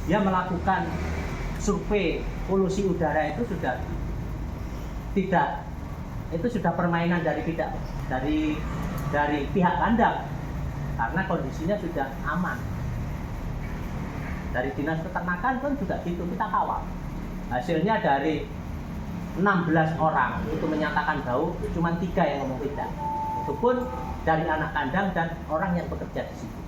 dia melakukan survei polusi udara itu sudah tidak, itu sudah permainan dari pihak kandang karena kondisinya sudah aman. Dari dinas peternakan pun juga gitu, kita kawal. Hasilnya dari 16 orang itu menyatakan bau, cuma 3 yang ngomong tidak. Itu pun dari anak kandang dan orang yang bekerja di situ.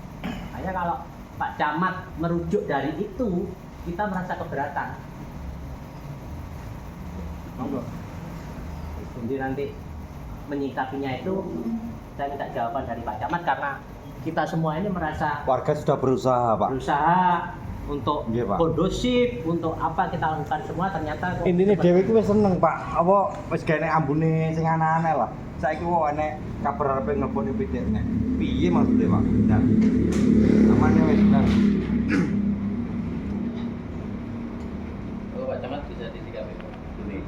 Makanya kalau Pak Camat merujuk dari itu, kita merasa keberatan. Monggo. Jadi nanti menyikapinya itu saya minta jawaban dari Pak Camat karena kita semua ini merasa warga sudah berusaha, Pak. Berusaha untuk kondusif, untuk apa kita lakukan semua ternyata intinya dhewe ku wis seneng, Pak. Apa wis gene ambune sing aneh-aneh lah. Saiki kok enek kabar arep ngelponi pitik nek. Piye maksudnya, Pak? Nah. Amane wis bener. Kalau Pak Camat bisa disikapi ini.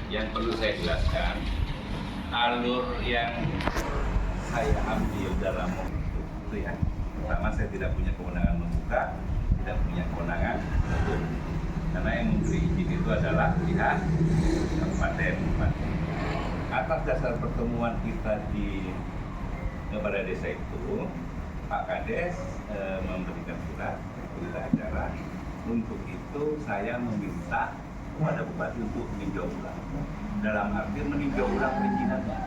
Yang perlu saya jelaskan, alur yang saya ambil dalam itu ya. Pertama, saya tidak punya kewenangan membuka, tidak punya kewenangan menutup. Karena yang memberi izin itu adalah pihak kabupaten. Atas dasar pertemuan kita di Balai Desa itu, Pak Kades memberikan surat berita acara. Untuk itu saya meminta kepada Bupati untuk meninjau ulang. Dalam arti meninjau ulang perizinannya.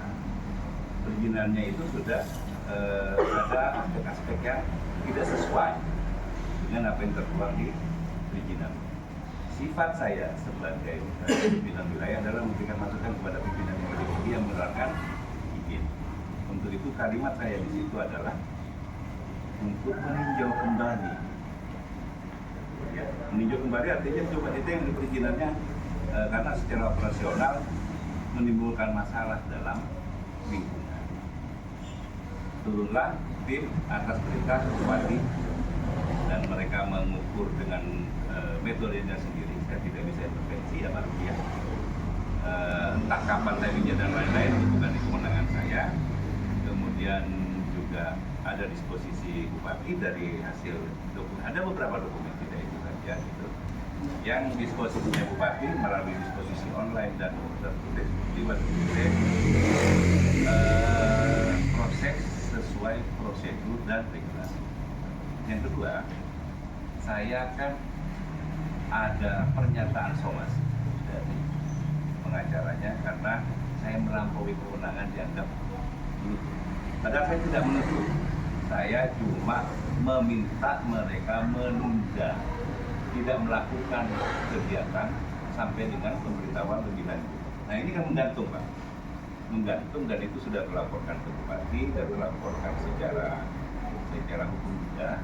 Perizinannya itu sudah ada aspek-aspek yang tidak sesuai dengan apa yang tertuang di perizinan. Sifat saya sebagai pimpinan wilayah adalah memberikan masukan kepada pimpinan yang menerapkan izin. Untuk itu kalimat saya di situ adalah untuk meninjau kembali. Ya, meninjau kembali artinya coba itu yang di perizinannya karena secara operasional menimbulkan masalah dalam lingkungan. Turunlah tim atas perintah Bupati dan mereka mengukur dengan metodenya sendiri. Saya tidak bisa intervensi ya Pak ya. Entah kapan timingnya dan lain-lain itu bukan di kewenangan saya. Kemudian juga ada disposisi Bupati dari hasil dokumen. Ada beberapa dokumen tidak itu saja gitu. Yang disposisinya Bupati melalui disposisi online dan tertulis di website proses sesuai prosedur dan regulasi. Yang kedua, saya kan ada pernyataan somasi dari pengacaranya karena saya melampaui kewenangan dianggap menutup. Padahal saya tidak menutup, saya cuma meminta mereka menunda, tidak melakukan kegiatan sampai dengan pemberitahuan lebih lanjut. Nah ini kan menggantung Pak. Menggantung dan itu sudah dilaporkan ke Bupati dan dilaporkan secara hukum juga.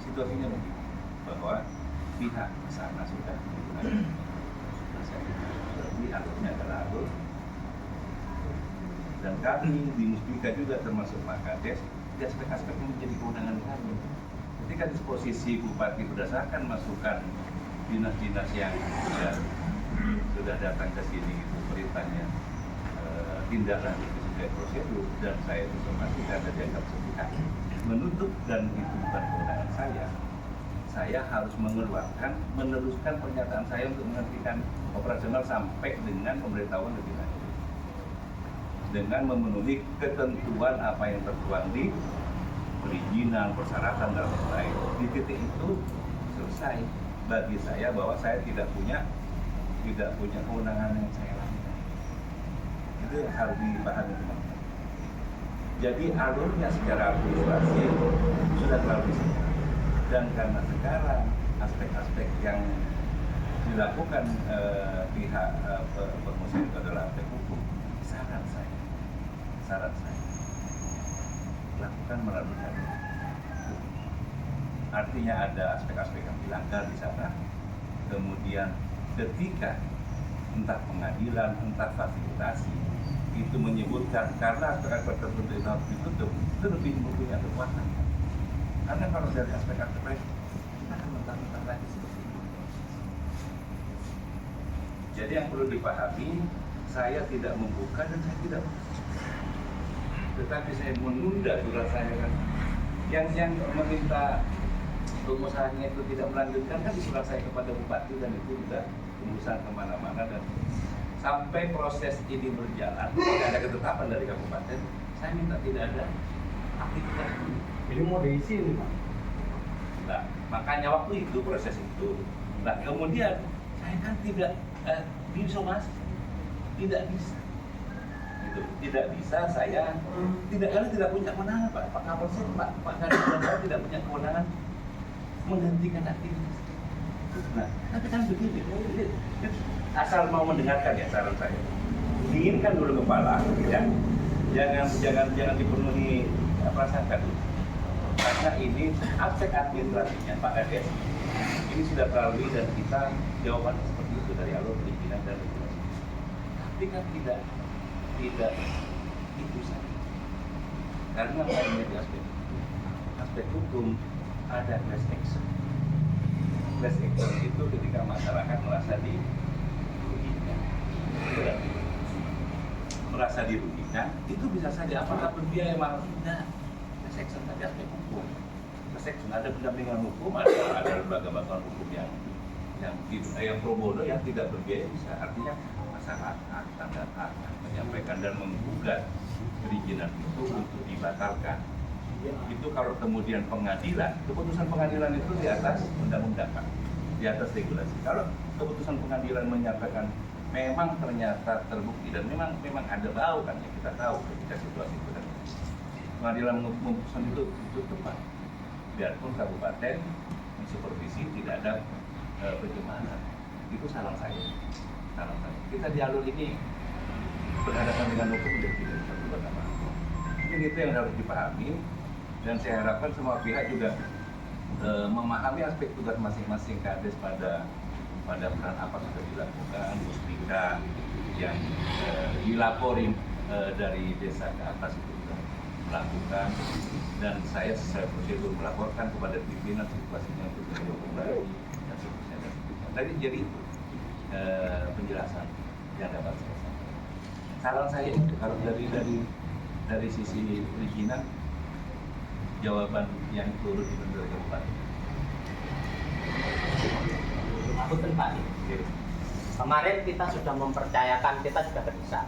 Situasinya begitu bahwa pihak sana sudah menggunakan jadi alurnya adalah alur dan kami di Musbika juga termasuk Pak Kades di aspek-aspek yang menjadi kewenangan kami. Ketika disposisi Bupati berdasarkan masukan dinas-dinas yang sudah datang ke sini itu perintahnya tindakan sesuai prosedur dan saya itu memastikan dan dianggap sepihak menutup dan itu bukan kewenangan saya harus meneruskan pernyataan saya untuk menghentikan operasional sampai dengan pemberitahuan lebih lanjut dengan memenuhi ketentuan apa yang tertuang di perizinan, persyaratan dan lain-lain. Di titik itu selesai bagi saya bahwa saya tidak punya kewenangan yang saya lakukan. Itu yang harus dipahami teman-teman. Jadi alurnya secara administrasi sudah terlalu disini. Dan karena sekarang aspek-aspek yang dilakukan pihak pengusaha itu adalah aspek hukum, saran saya lakukan melalui jalur. Artinya ada aspek-aspek yang dilanggar di sana. Kemudian ketika entah pengadilan, entah fasilitasi itu menyebutkan karena aspek-aspek tertentu itu harus ditutup, itu lebih mempunyai kekuatan. Karena kalau dari aspek-aspek lain, kita akan mentah-mentah lagi seperti itu. Jadi yang perlu dipahami, saya tidak membuka dan saya tidak, tetapi saya menunda surat saya kan. Yang meminta pengusahanya itu tidak melanjutkan, kan disurat saya kepada bupati dan itu sudah tembusan kemana-mana, dan sampai proses ini berjalan tidak ada ketetapan dari kabupaten. Saya minta tidak ada aktivitas ini. Jadi mau diisi nih Pak. Nah, makanya waktu itu proses itu. Nah, kemudian saya kan tidak disomasi, tidak bisa. Gitu. Tidak bisa saya tidak punya kewenangan Pak Kapolsek, Pak Kadis dan saya tidak punya kewenangan menghentikan aktivitas. Nah, tapi kan begini, asal mau mendengarkan ya saran saya. Dinginkan dulu kepala, ya. Jangan dipenuhi prasangka dulu. Karena ini aspek administrasinya Pak Kades ini sudah terlalui dan kita jawaban seperti itu dari alur perizinan dan regulasi. Tapi kan tidak itu saja. Karena lainnya di aspek hukum ada class action. Class action itu ketika masyarakat merasa dirugikan. Merasa dirugikan, itu bisa saja apakah berbiaya mahal tidak. Class action tadi aspek hukum. Class action ada pendampingan hukum, ada lembaga bantuan hukum yang pro bono yang tidak berbiaya bisa. Artinya masyarakat tanda menyampaikan dan menggugat perizinan itu untuk dibatalkan. Itu kalau kemudian pengadilan, keputusan pengadilan itu di atas undang-undang Pak, di atas regulasi. Kalau keputusan pengadilan menyatakan memang ternyata terbukti dan memang ada bau kan ya, kita tahu ketika situasi itu dan pengadilan memutuskan itu tepat. Biarpun kabupaten mensupervisi tidak ada pencemaran, itu saran saya. Kita di alur ini berhadapan dengan hukum dan tidak bisa berbuat apa-apa. Mungkin itu yang harus dipahami dan saya harapkan semua pihak juga memahami aspek tugas masing-masing Kades pada peran apa sudah dilakukan, Muspika yang dilaporin dari desa ke atas itu sudah melakukan, dan saya sesuai prosedur melaporkan kepada pimpinan situasinya untuk beliau kembali dan seterusnya. Tadi jadi penjelasan yang dapat saya sampaikan. Saran saya itu kalau dari sisi perizinan, jawaban yang turun itu dari kabupaten. Aku Pak. Kemarin kita sudah mempercayakan, kita sudah ke desa.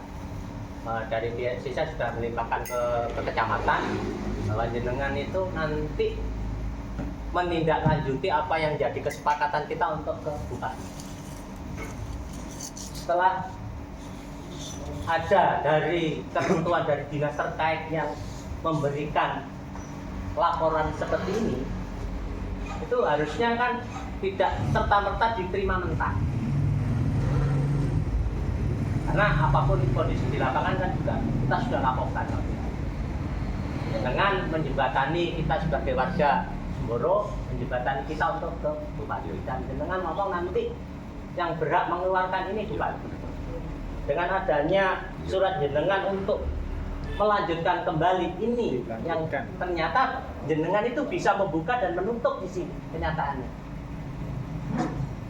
Dari pihak desa sudah melimpahkan ke kecamatan bahwa jenengan itu nanti menindaklanjuti apa yang jadi kesepakatan kita untuk ke bupati. Setelah ada dari ketentuan dari dinas terkait yang memberikan laporan seperti ini, itu harusnya kan tidak serta-merta diterima mentah. Karena apapun kondisi di lapangan kan juga kita sudah laporkan. Dengan menjembatani kita sebagai warga Semboro, menjembatani kita untuk ke bupati, dan dengan ngomong nanti yang berhak mengeluarkan ini bupati. Dengan adanya surat jenengan untuk melanjutkan kembali ini yang ternyata jenengan itu bisa membuka dan menutup di sini kenyataannya.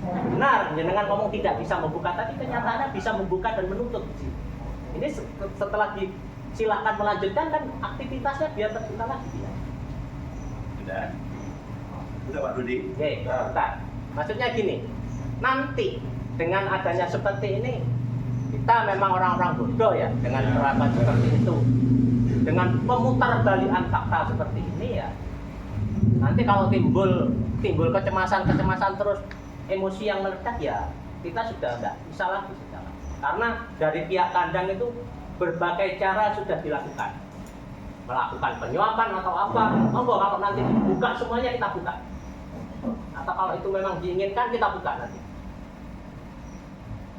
Benar, jenengan ngomong tidak bisa membuka, tapi kenyataannya bisa membuka dan menutup di sini. Ini setelah silakan melanjutkan kan aktivitasnya biar terbuka lagi ya. Sudah Pak Rudi. Oke, bentar. Maksudnya gini, nanti dengan adanya seperti ini kita memang orang-orang bodoh ya dengan perlakuan seperti itu, dengan pemutarbalikan fakta seperti ini ya. Nanti kalau timbul kecemasan terus emosi yang meledak ya kita sudah enggak bisa lagi sekarang. Karena dari pihak kandang itu berbagai cara sudah dilakukan, melakukan penyuapan atau apa. Monggo kalau nanti buka semuanya kita buka, atau kalau itu memang diinginkan kita buka nanti.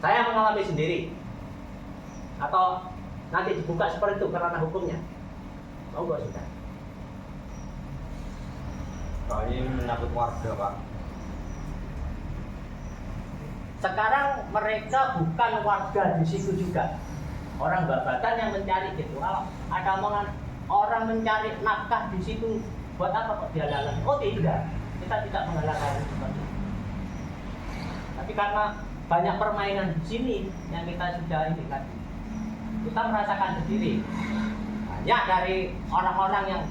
Saya mengalami sendiri, atau nanti dibuka seperti itu karena hukumnya. Monggo sudah. Ini menyangkut warga Pak. Sekarang mereka bukan warga di situ juga, orang babatan yang mencari gitu. Kalau ada omongan orang mencari nafkah di situ, buat apa kok dihalalkan? Oh tidak, kita tidak menghalalkan seperti itu. Tapi karena banyak permainan di sini yang kita sudah ini kan, kita merasakan sendiri. Banyak dari orang-orang yang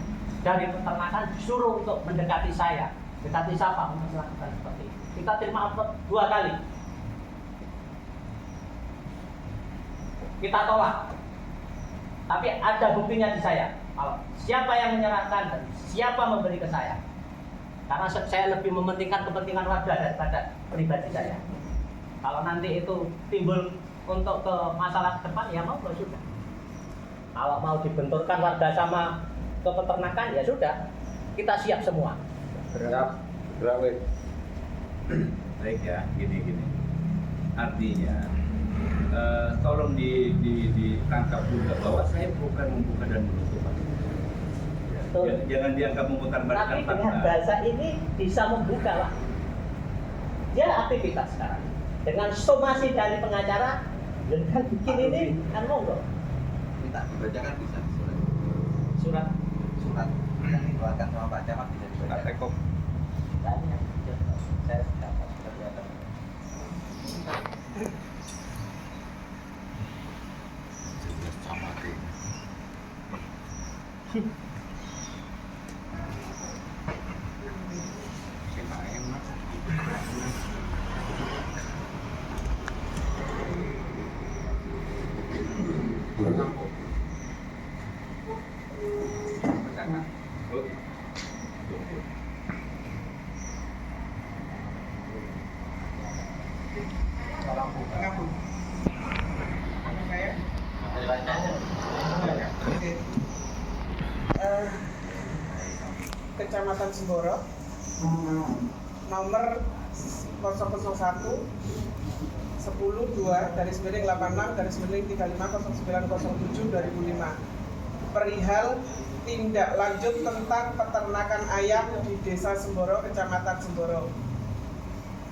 dari peternakan disuruh untuk mendekati saya, Kita disapa melakukan seperti itu. Kita terima amplop 2 kali. Kita tolak. Tapi ada buktinya di saya. Kalau siapa yang menyerahkan dan siapa memberi ke saya. Karena saya lebih mementingkan kepentingan warga daripada pribadi saya. Kalau nanti itu timbul untuk ke masalah depan, ya mau sudah. Kalau mau dibenturkan warga sama ke peternakan, ya sudah. Kita siap semua. Siap. Berawet. Baik ya, gini. Artinya, tolong ditangkap juga bahwa saya bukan membuka dan menutup. Jangan dianggap memutarbalikkan Tapi fakta. dengan bahasa ini bisa membuka, Pak. Dia aktivitas sekarang. Dengan somasi dari pengacara, dengan bikin ini, kan monggo. Minta dibacakan bisa Surat. yang dikeluarkan sama Pak Camat bisa Pak dibacakan. Eko. Tanya. Saya dapat kelihatan. Kecamatan Semboro, nomor 001 10-2 garis miring 86 garis miring 350907 2005 perihal tindak lanjut tentang peternakan ayam di Desa Semboro, Kecamatan Semboro.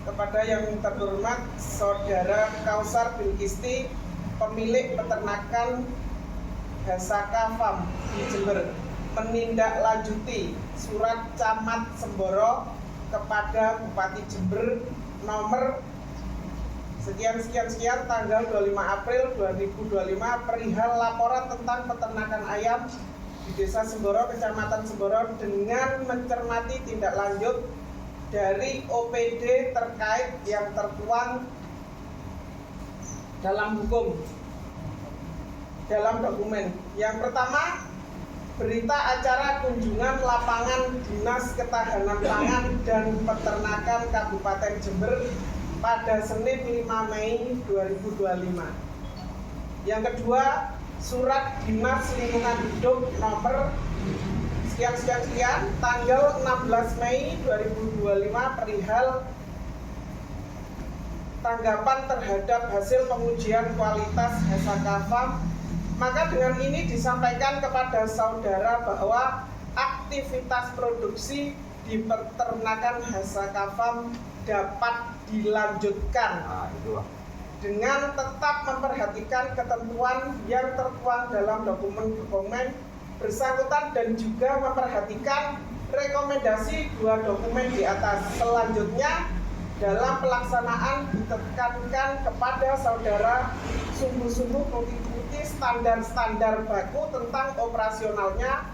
Kepada yang terhormat Saudara Kausar Bilkisti, pemilik peternakan Hasaka Farm di Jember, menindaklanjuti surat Camat Semboro kepada Bupati Jember nomor sekian tanggal 25 April 2025 perihal laporan tentang peternakan ayam di Desa Semboro, Kecamatan Semboro dengan mencermati tindak lanjut dari OPD terkait yang tertuang dalam dokumen. Yang pertama, berita acara kunjungan lapangan Dinas Ketahanan Pangan dan Peternakan Kabupaten Jember pada Senin 5 Mei 2025. Yang kedua, surat Dinas Lingkungan Hidup nomor sekian tanggal 16 Mei 2025 perihal tanggapan terhadap hasil pengujian kualitas Hasaka Farm. Maka dengan ini disampaikan kepada saudara bahwa aktivitas produksi di peternakan Hasaka Farm dapat dilanjutkan dengan tetap memperhatikan ketentuan yang tertuang dalam dokumen bersangkutan dan juga memperhatikan rekomendasi 2 dokumen di atas. Selanjutnya, dalam pelaksanaan ditekankan kepada saudara sungguh-sungguh mengikuti standar-standar baku tentang operasionalnya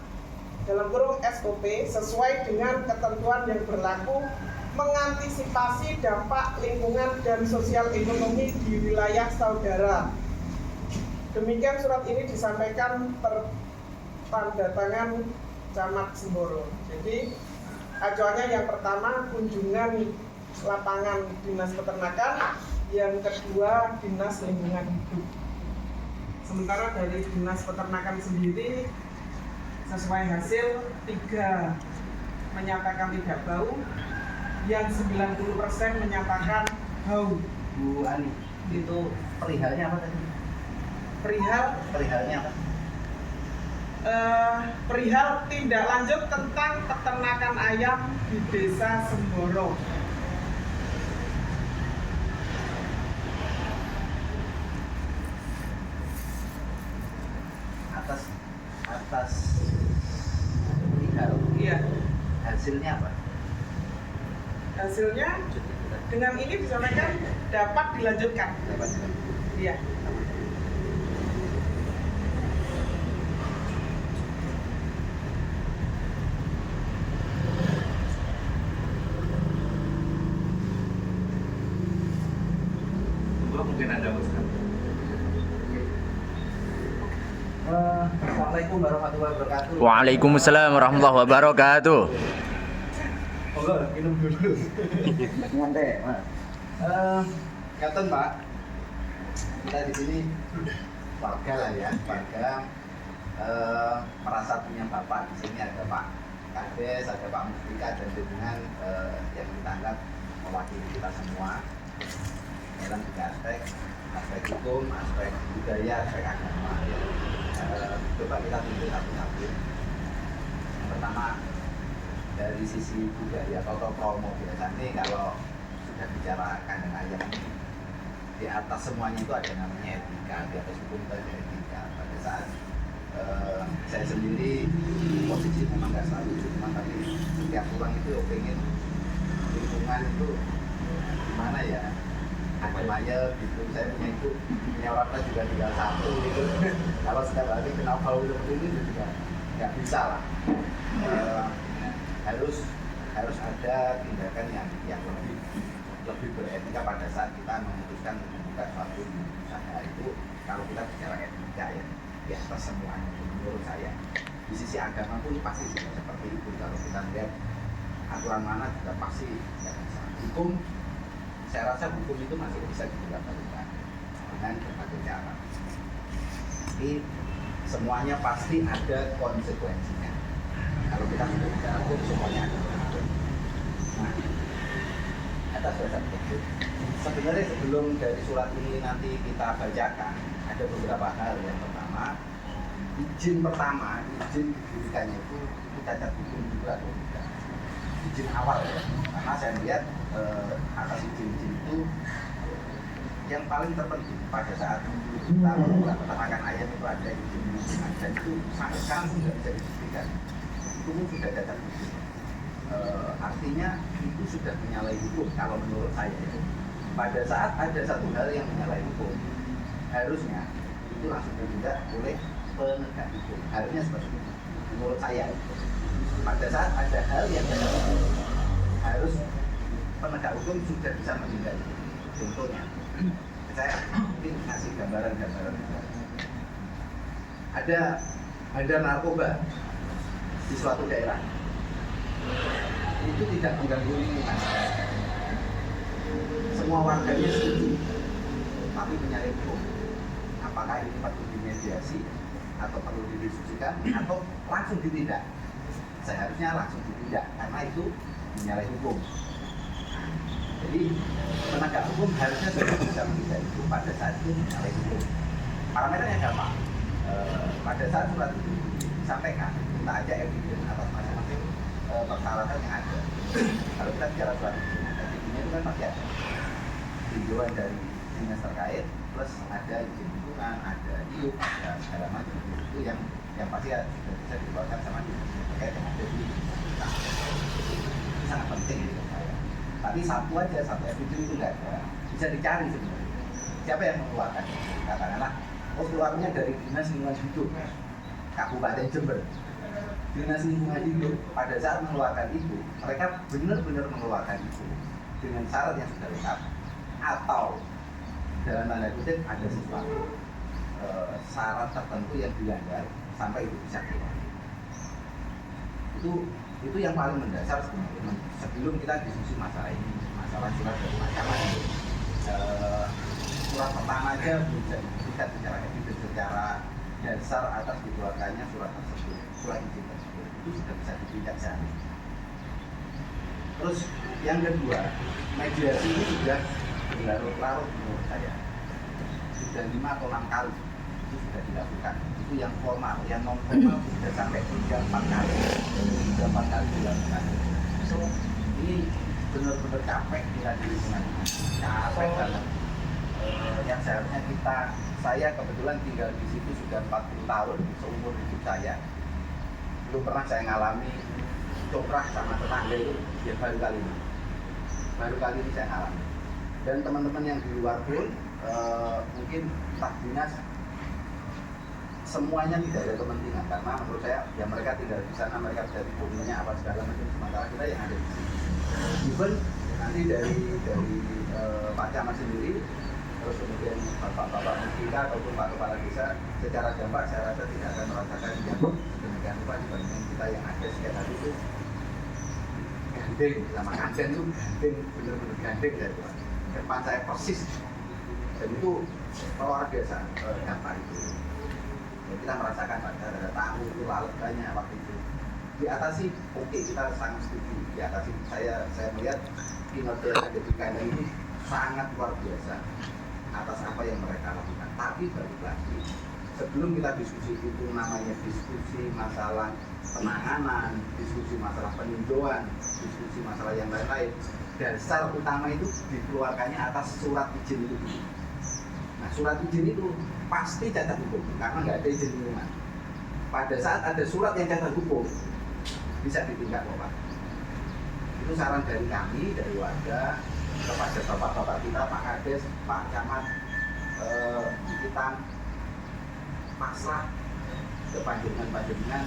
dalam kurung SOP sesuai dengan ketentuan yang berlaku, mengantisipasi dampak lingkungan dan sosial ekonomi di wilayah saudara. Demikian surat ini disampaikan tanda tangan Camat Semboro. Jadi acuannya yang pertama kunjungan lapangan Dinas Peternakan, yang kedua Dinas Lingkungan Hidup. Sementara dari Dinas Peternakan sendiri sesuai hasil 3 menyatakan tidak bau, yang 90% menyatakan bau. Bu Ani, itu perihalnya apa tadi? Perihalnya apa? Perihal tindak lanjut tentang peternakan ayam di Desa Semboro. Atas perihal. Iya. Hasilnya apa? Hasilnya dengan ini disampaikan dapat dilanjutkan. Iya. Assalamualaikum warahmatullahi wabarakatuh. Waalaikumsalam warahmatullahi wabarakatuh. Monggo minum dulu. Nyantai, Mas. Ngaten, Pak. Kita di sini warga lah ya, warga merasa punya bapak. Di sini ada Pak Kades, ada Pak Mustika dan dengan yang kita anggap mewakili kita semua dalam tiga aspek hukum, aspek budaya, aspek agama. Coba kita tunjuk satu-satu. Yang pertama dari sisi budaya atau promo biasanya kalau sudah bicara kandang ayam di atas semuanya itu ada namanya etika, di atas hukum itu ada etika. Pada saat saya sendiri posisi memang nggak selalu cuma tapi setiap orang itu pengen lingkungan itu gimana ya ayam gitu. Saya punya orang tua juga tinggal satu gitu. Kalau setiap hari kenal bau seperti ini juga nggak bisa lah. Harus ada tindakan yang lebih beretika pada saat kita memutuskan membuka suatu usaha itu. Kalau kita bicara etika ya di atas semuanya menurut saya. Di sisi agama pun pasti seperti itu. Kalau kita lihat aturan mana juga pasti ya, hukum. Saya rasa hukum itu masih bisa dilakukan dengan berbagai cara. Tapi semuanya pasti ada konsekuensinya. Kalau kita sudah bicara hukum semuanya ada. Nah, atas dasar itu sebenarnya sebelum dari surat ini nanti kita bacakan ada beberapa hal. Yang pertama, izin didirikannya itu cacat hukum juga atau tidak? Izin awal ya, karena saya lihat atas izin itu yang paling terpenting pada saat kita membuka peternakan ayam itu ada izin lingkungan dan itu sampai sekarang tidak bisa dibuktikan. Itu pun sudah cacat hukum. Artinya itu sudah menyalahi hukum kalau menurut saya itu. Pada saat ada satu hal yang menyalahi hukum, harusnya itu langsung ditindak oleh penegak hukum. Harusnya seperti itu menurut saya. Pada saat ada hal yang menyalahi hukum, harus penegak hukum sudah bisa menindak itu. Contohnya, saya mungkin ngasih gambaran. Ada narkoba di suatu daerah. Itu tidak mengganggu lingkungan. Semua warganya setuju, tapi menyalahi hukum. Apakah ini patut dimediasi atau perlu didiskusikan atau langsung ditindak? Seharusnya langsung ditindak karena itu menyalahi hukum. Jadi penegak hukum harusnya sudah bisa menindak itu pada saat itu menyalahi hukum. Parameternya gampang. Pada saat surat itu disampaikan, kita aja evidence atas masing-masing persyaratan yang ada. Kalau kita bicara surat izinnya itu kan pasti ada tinjauan dari dinas terkait, plus ada izin lingkungan, ada IUP, ada segala macam itu yang pasti sudah bisa dikeluarkan sama dinas terkait yang ada di kita. Itu sangat penting gitu saya. Tapi satu evidence itu nggak ada, bisa dicari sebenarnya. Siapa yang mengeluarkan? Katakanlah, keluarnya dari dinas lingkungan hidup Kabupaten Jember. Dinas lingkungan hidup pada saat mengeluarkan itu, mereka benar-benar mengeluarkan itu dengan syarat yang sudah lengkap, atau dalam tanda kutip ada sesuatu syarat tertentu yang dilanggar sampai itu bisa keluar. Itu yang paling mendasar sebenarnya. Sebelum kita diskusi masalah ini, masalah surat dari mahkamah itu, surat pertama aja bisa dibuktikan secara evidence, secara dasar atas dikeluarkannya surat tersebut, surat izin tersebut itu sudah bisa ditindak sehari. Terus yang kedua, mediasi ini sudah berlarut-larut menurut saya, sudah 5 atau 6 kali itu sudah dilakukan. Itu yang formal, yang non formal sudah sampai 3-4 kali dilakukan. So ini benar-benar capek kita di lingkungan, capek banget. Yang seharusnya saya kebetulan tinggal di situ sudah 40 tahun seumur hidup saya, belum pernah saya ngalami coprah sama tetangga itu ya baru kali ini saya alami. Dan teman-teman yang di luar pun mungkin staf dinas semuanya tidak ada kepentingan, karena menurut saya ya mereka tinggal di sana, mereka bisa dibunuhnya apa segala macam, sementara kita yang ada di sini. Even nanti dari Pak Camat sendiri terus kemudian bapak-bapak kita ataupun pak kepala desa secara dampak saya rasa tidak akan merasakan yang sedemikian rupa dibandingkan kita yang ada setiap hari itu gandeng sama kandang itu gandeng, bener-bener gandeng ya Pak. Depan saya persis dan itu luar biasa dampak itu. Ya, kita merasakan ada tamu itu lalat banyak waktu itu. Di atas sih oke, kita sangat setuju. Di atas sih saya melihat kinerja yang ada di kandang ini sangat luar biasa atas apa yang mereka lakukan. Tapi balik lagi, sebelum kita diskusi itu namanya diskusi masalah penanganan, diskusi masalah peninjauan, diskusi masalah yang lain-lain, dasar utama itu dikeluarkannya atas surat izin itu. Nah, surat izin itu pasti cacat hukum karena nggak ada izin lingkungan. Pada saat ada surat yang cacat hukum, bisa ditindak Pak. Itu saran dari kami, dari warga kepada bapak-bapak kita, Pak Kades, Pak Camat, kita pasrah ke panjenengan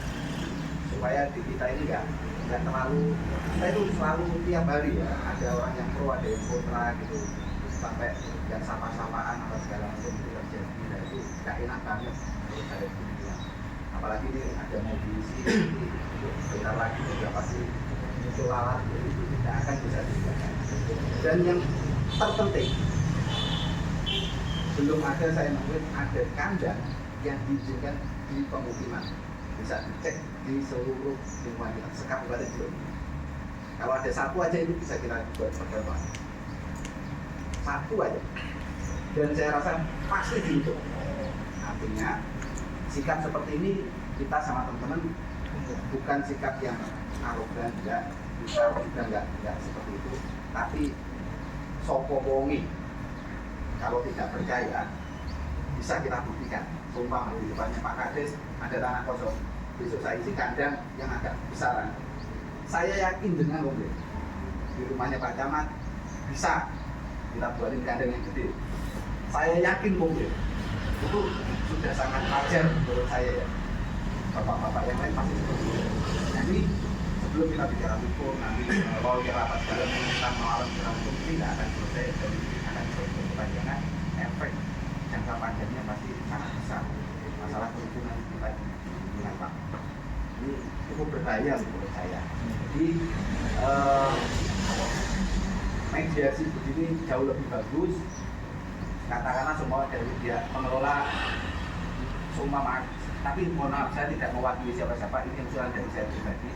supaya di kita ini nggak terlalu, kita itu selalu tiap hari ya ada orang yang pro, ada yang kontra gitu, sampai yang sama-samaan atau segala macam itu terjadi. Nah itu nggak enak banget menurut saya itu. Apalagi ini ada mobilisasi, bentar lagi juga pasti muncul lalat, itu tidak akan bisa dilakukan. Dan yang terpenting, belum ada saya nemuin ada kandang yang diizinkan di pemukiman. Bisa dicek di seluruh lingkungan kita, sekabupaten belum. Kalau ada satu aja itu bisa kita buat perkembangan. Satu aja. Dan saya rasa pasti dihitung. Artinya sikap seperti ini kita sama teman-teman bukan sikap yang arogan, kita juga nggak seperti itu, tapi sokobongi. Kalau tidak percaya bisa kita buktikan. Sumpah di depannya Pak Kades ada tanah kosong, besok saya isi kandang yang agak besaran. Saya yakin dengan mobil di rumahnya Pak Camat bisa kita buatin kandang yang gede. Saya yakin mobil itu sudah sangat wajar menurut saya ya. Bapak-bapak yang lain pasti seperti itu. Jadi sebelum kita bicara hukum, nanti lawyer rapat segala macam melawan segala hukum ini tidak akan selesai dan akan berkepanjangan. Efek jangka panjangnya pasti sangat besar. Masalah kerukunan kita dengan Pak ini cukup berbahaya menurut saya. Jadi mediasi begini jauh lebih bagus. Katakanlah semua dari pihak pengelola semua maaf, tapi mohon maaf saya tidak mewakili siapa-siapa, ini usulan dari saya pribadi.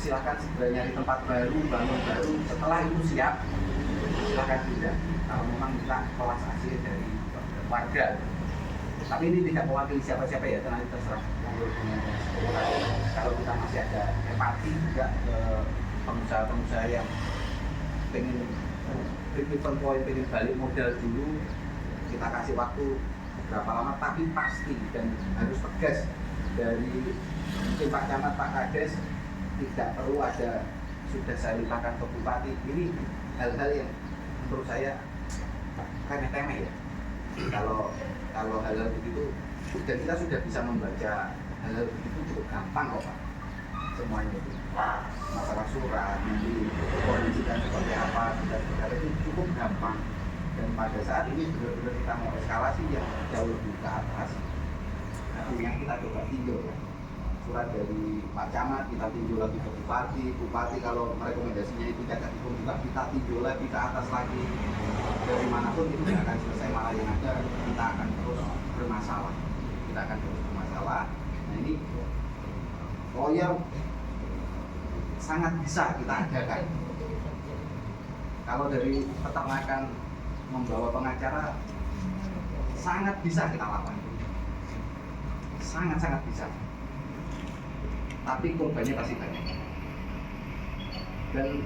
Silakan segera nyari tempat baru, bangun baru, setelah itu siap silakan pindah. Kalau memang kita kelas hasil dari warga, tapi ini tidak mewakili siapa-siapa ya, nanti terserah. Kalau kita masih ada empati juga ke pengusaha-pengusaha yang pengen break-even point, pengen balik modal dulu, kita kasih waktu berapa lama, tapi pasti dan harus tegas dari mungkin Pak Camat, Pak Kades, tidak perlu ada sudah saya limpahkan ke Bupati. Ini hal-hal yang menurut saya remeh-temeh ya. Kalau hal-hal begitu, dan kita sudah bisa membaca hal-hal begitu cukup gampang kok Pak. Semuanya itu masalah surat, nanti kondisikan seperti apa, dan itu cukup gampang. Dan pada saat ini benar-benar kita mau eskalasi yang jauh lebih ke atas. Nah, yang kita coba tinjau ya. Surat dari Pak Camat kita tinjau lagi ke Bupati kalau merekomendasinya itu cacat hukum juga kita tinjau lagi ke atas lagi. Dari manapun itu tidak akan selesai, malah yang ada kita akan terus bermasalah. Nah ini lawyer sangat bisa kita adakan. Kalau dari peternakan membawa pengacara sangat bisa kita lakukan, sangat bisa. Tapi korbannya pasti banyak. Dan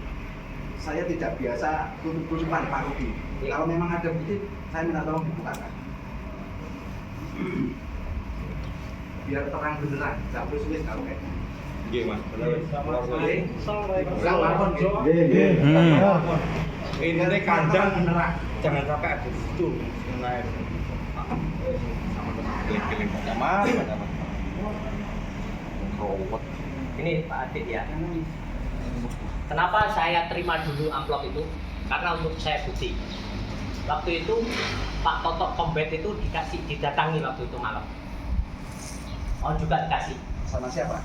saya tidak biasa tutup-tutupan Pak Rudi. Kalau memang ada bukti, saya minta tolong dibukakan. Biar terang beneran, nggak perlu sulit kalau kayak. Gimana? Ini kandang beneran, jangan sampai ada di situ. Keliling-keliling Camat. Ini Pak Adit ya. Kenapa saya terima dulu amplop itu? Karena untuk saya bukti. Waktu itu Pak Toto Kombet itu didatangi waktu itu malam. Oh juga dikasih. Sama siapa?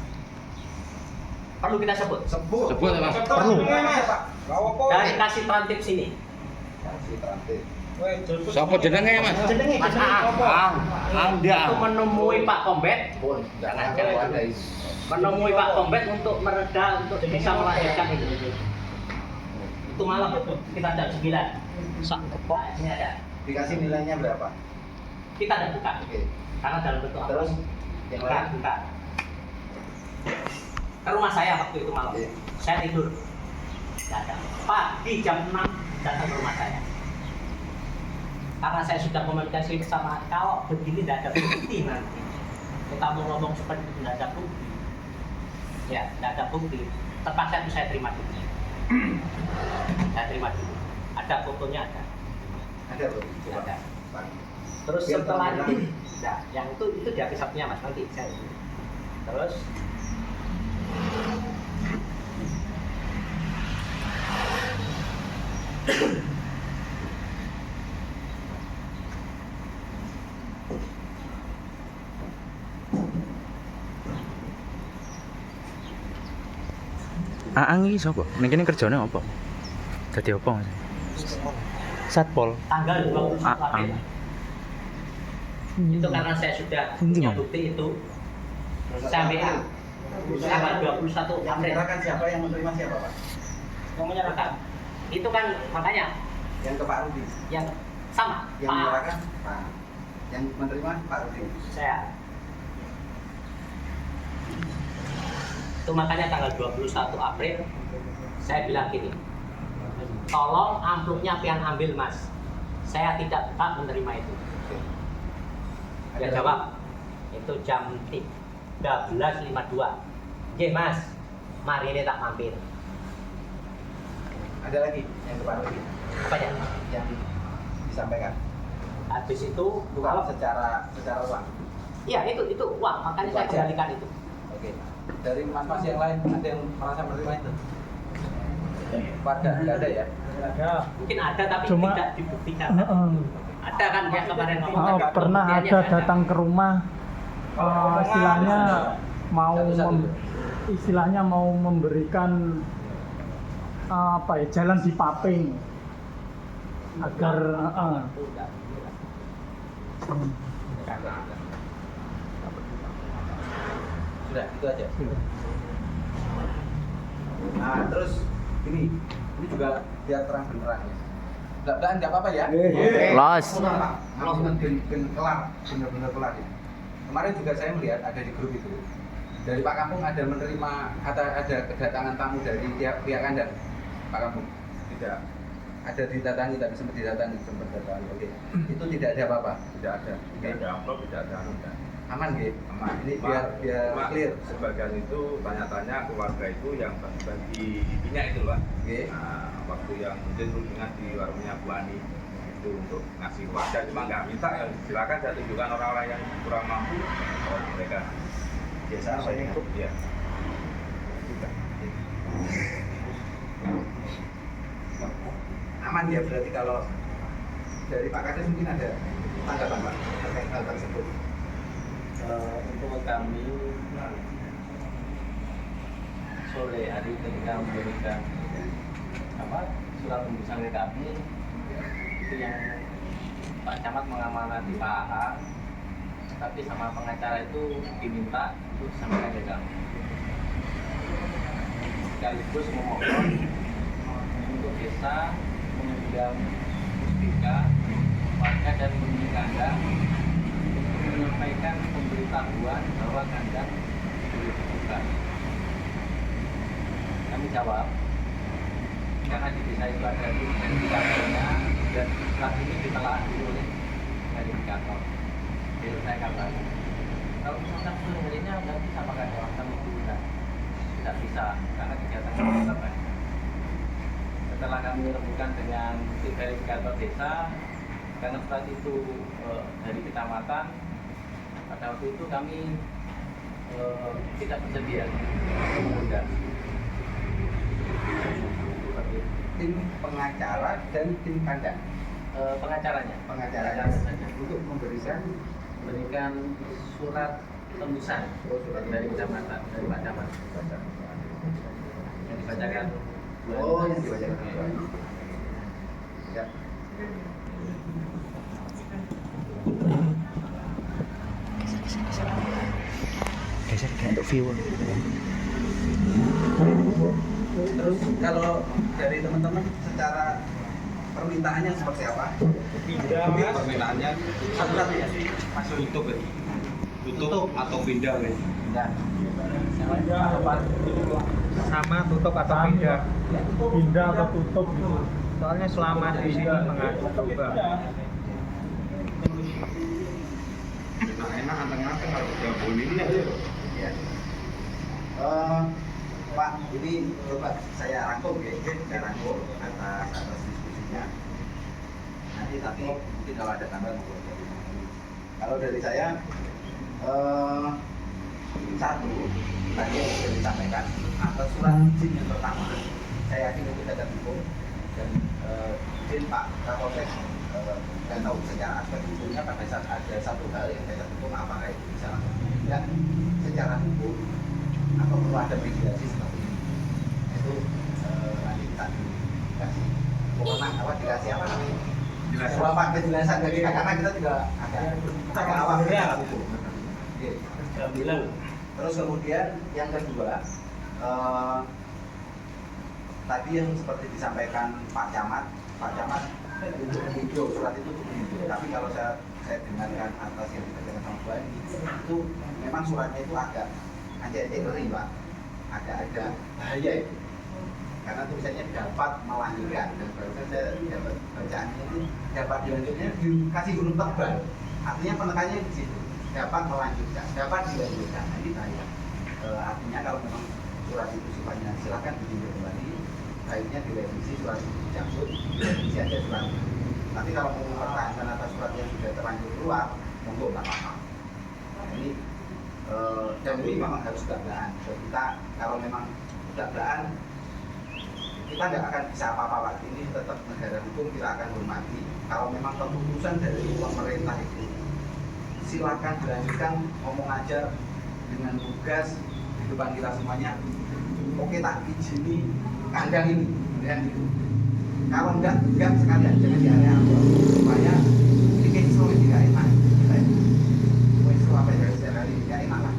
Perlu kita sebut. Sebut. Sebut, Mas. Perlu. Pak. Dari kasih transtip sini. Kasih transit. Siapa jenenge, Mas? Mas Aang. Dia. Itu menemui Pak Kombet. Pun Jangan ada ini. menemui Pak Kombet untuk mereda untuk bisa melanjutkan itu. Itu malam kita jam 9. Nah, ini ada. Dikasih nilainya berapa? Kita ada buka. Oke. Karena dalam bentuk apa? Terus yang buka, lain? buka. Ke rumah saya waktu itu malam. Oke. Saya tidur. Tidak ada. Pagi jam 6 datang ke rumah saya. Karena saya sudah komunikasi sama kalau begini tidak ada bukti nanti. Kita mau ngomong seperti itu tidak ada bukti. Ya, tidak ada bukti. Terpaksa itu saya terima dulu. Saya terima dulu. Ada fotonya ada. Ada loh. Coba. Ada. Pak. Terus Biar setelah terang. itu, nah, yang itu di habis Sabtunya Mas nanti saya. Terus Aang iki sapa? Ning kene kerjane apa? Dadi apa, Mas? Satpol. tanggal 21 April. Hmm. Itu karena saya sudah Ini punya Bang. bukti itu. Saya ambil tanggal 21 Yang April. menyerahkan siapa, yang menerima siapa, Pak? Yang menyerahkan. Itu kan makanya Yang ke Pak Rudi. yang sama Yang Pak menyerahkan Pak. Yang menerima Pak Rudi. saya. Itu makanya tanggal 21 April saya bilang gini, tolong amplopnya pian ambil Mas, saya tidak berhak menerima itu. Dia jawab, itu jam 13.52. Oke Mas, mari ini tak mampir. Ada lagi yang ke Pak Rudi Apa ya? yang disampaikan. Habis itu, Bukan kalau secara uang. iya itu uang, makanya saya Wajar. kembalikan itu. Oke. Dari mas-mas yang lain ada yang merasa menerima itu? Warga nggak ada ya? Mungkin ada tapi Cuma- tidak dibuktikan. Heeh. Ada kan yang kemarin ngomong Oh, kan, pernah pembuktiannya ada nggak datang ke rumah, istilahnya mau Satu-satu. istilahnya mau memberikan apa ya, jalan di paping agar Sudah, itu aja. Nah, terus ini juga biar terang benerang ya. Nggak apa-apa ya. Los. Langsung kelar, bener-bener kelar ya. Kemarin juga saya melihat ada di grup itu dari Pak Kampung ada menerima ada kedatangan tamu dari pihak Anda, Pak Kampung. Tidak ada didatangi tapi sempat didatangi. Oke. Itu tidak ada apa-apa. Tidak ada. Tidak ada amplop, tidak ada anu. Aman gitu. Aman. Ini biar Cuma clear. sebagian itu tanya-tanya keluarga itu yang bagi minyak itu Pak. Oke. Nah, waktu yang mungkin hubungan di warungnya Bu Ani itu untuk ngasih keluarga cuma nggak minta ya silakan saya tunjukkan orang-orang yang kurang mampu oh, mereka Biasa apa ya? ya. Aman ya berarti kalau dari Pak Kades mungkin ada tanggapan Pak terkait hal tersebut. Untuk kami sore hari ketika memberikan surat tembusan ke kami itu yang Pak Camat mengamanati Pak AA tapi sama pengacara itu diminta untuk sampaikan ke kami sekaligus memohon untuk desa mengundang Musbika warga dan pemilik kandang untuk menyampaikan pemberitahuan bahwa kandang boleh dibuka. Kami jawab karena di desa itu ada indikatornya dan saat ini ditelaah dulu oleh verifikator. Jadi saya katakan kalau misalkan sebenarnya nggak bisa pakai doang kami buka tidak bisa karena kegiatan kami tetap ada. Setelah kami rembukan dengan tim verifikator desa karena setelah itu dari kecamatan pada waktu itu kami tidak bersedia untuk mengundang Tim pengacara dan tim kandang. pengacaranya. Pengacaranya saja. untuk memberikan surat tembusan dari kecamatan, dari Pak Camat. Yang dibacakan. oh yang dibacakan ya. Geser kayak untuk view. Terus kalau dari teman-teman secara permintaannya seperti apa? Permintaannya tutup ya. Tutup atau pindah ya. Sama tutup atau pindah. Pindah atau tutup gitu. Soalnya selama di sini mencoba. Enak anteng-anteng kalau gabungin ya. Ya. Pak, ini coba saya rangkum ya, saya rangkum atas diskusinya. Nanti tapi mungkin kalau ada tambahan monggo. Kalau dari saya, satu tadi yang sudah disampaikan atas surat izin yang pertama, saya yakin itu tidak hukum dan izin Pak Kapolsek dan tahu secara aspek hukumnya pada saat ada satu hal yang tidak hukum apakah itu bisa langsung tidak secara hukum atau perlu ada mediasi seperti ini itu nanti kita dikasih wewenang apa dikasih apa namanya beberapa penjelasan dari karena kita juga agak awam ya hukum. Terus kemudian yang kedua tadi yang seperti disampaikan Pak Camat untuk meninjau surat itu untuk meninjau. Tapi kalau saya dengarkan atas yang dibacakan sama Bu Ani itu memang suratnya itu agak ngeri Pak, agak bahaya itu. Karena tulisannya dapat melanjutkan dan barusan saya dapat bacaannya itu dapat dilanjutnya dikasih huruf tebal. Artinya penekannya di situ dapat melanjutkan, dapat dilanjutkan. Nah, ini bahaya. Artinya kalau memang surat itu sifatnya silakan ditinjau kembali. Baiknya direvisi surat itu dicabut, direvisi aja surat itu. Nanti kalau mau mempertahankan atas surat yang sudah terlanjur keluar, monggo nggak apa-apa. Ini dan ini memang harus belak-belakan. Kita kalau memang belak-belakan, kita nggak akan bisa apa-apa lagi. Ini tetap negara hukum, kita akan hormati. Kalau memang keputusan dari pemerintah itu, silakan dilanjutkan, ngomong aja dengan tugas di depan kita semuanya. Oke tak izini kandang ini, dan gitu. Kalau enggak sekalian, jangan di area awal supaya ini kayak selalu tidak enak. Itu apa ya setiap hari tidak enak lah.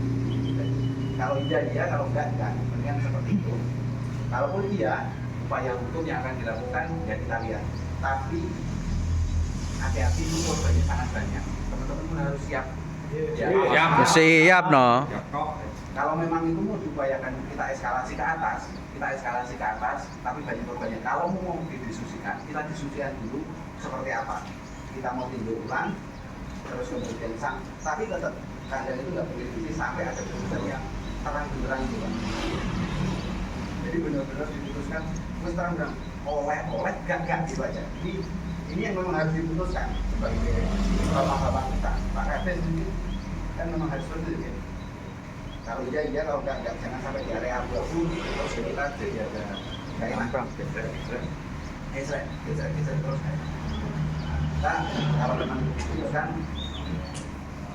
Kalau iya, kalau enggak, mendingan seperti itu. Kalaupun iya, upaya hukum yang akan dilakukan ya kita lihat. Tapi hati-hati itu korbannya sangat banyak. Teman-teman pun harus siap. Siap no. Kalau memang itu mau diupayakan kita eskalasi ke atas, tapi banyak korbannya. Kalau mau didiskusikan, kita diskusikan dulu seperti apa. Kita mau tinjau ulang, terus kemudian tapi tetap kandang itu nggak boleh diisi sampai ada keputusan yang terang-terang juga. Jadi benar-benar diputuskan, terus terang-terang oleh gak gitu aja. Ini yang memang harus diputuskan sebagai bapak-bapak kita. Pak Kades ini kan memang harus seperti itu. Kalau iya, kalau enggak jangan sampai di area abu-abu terus kita jadi ada kayak enak. Geser terus. Nah, kalau memang diputuskan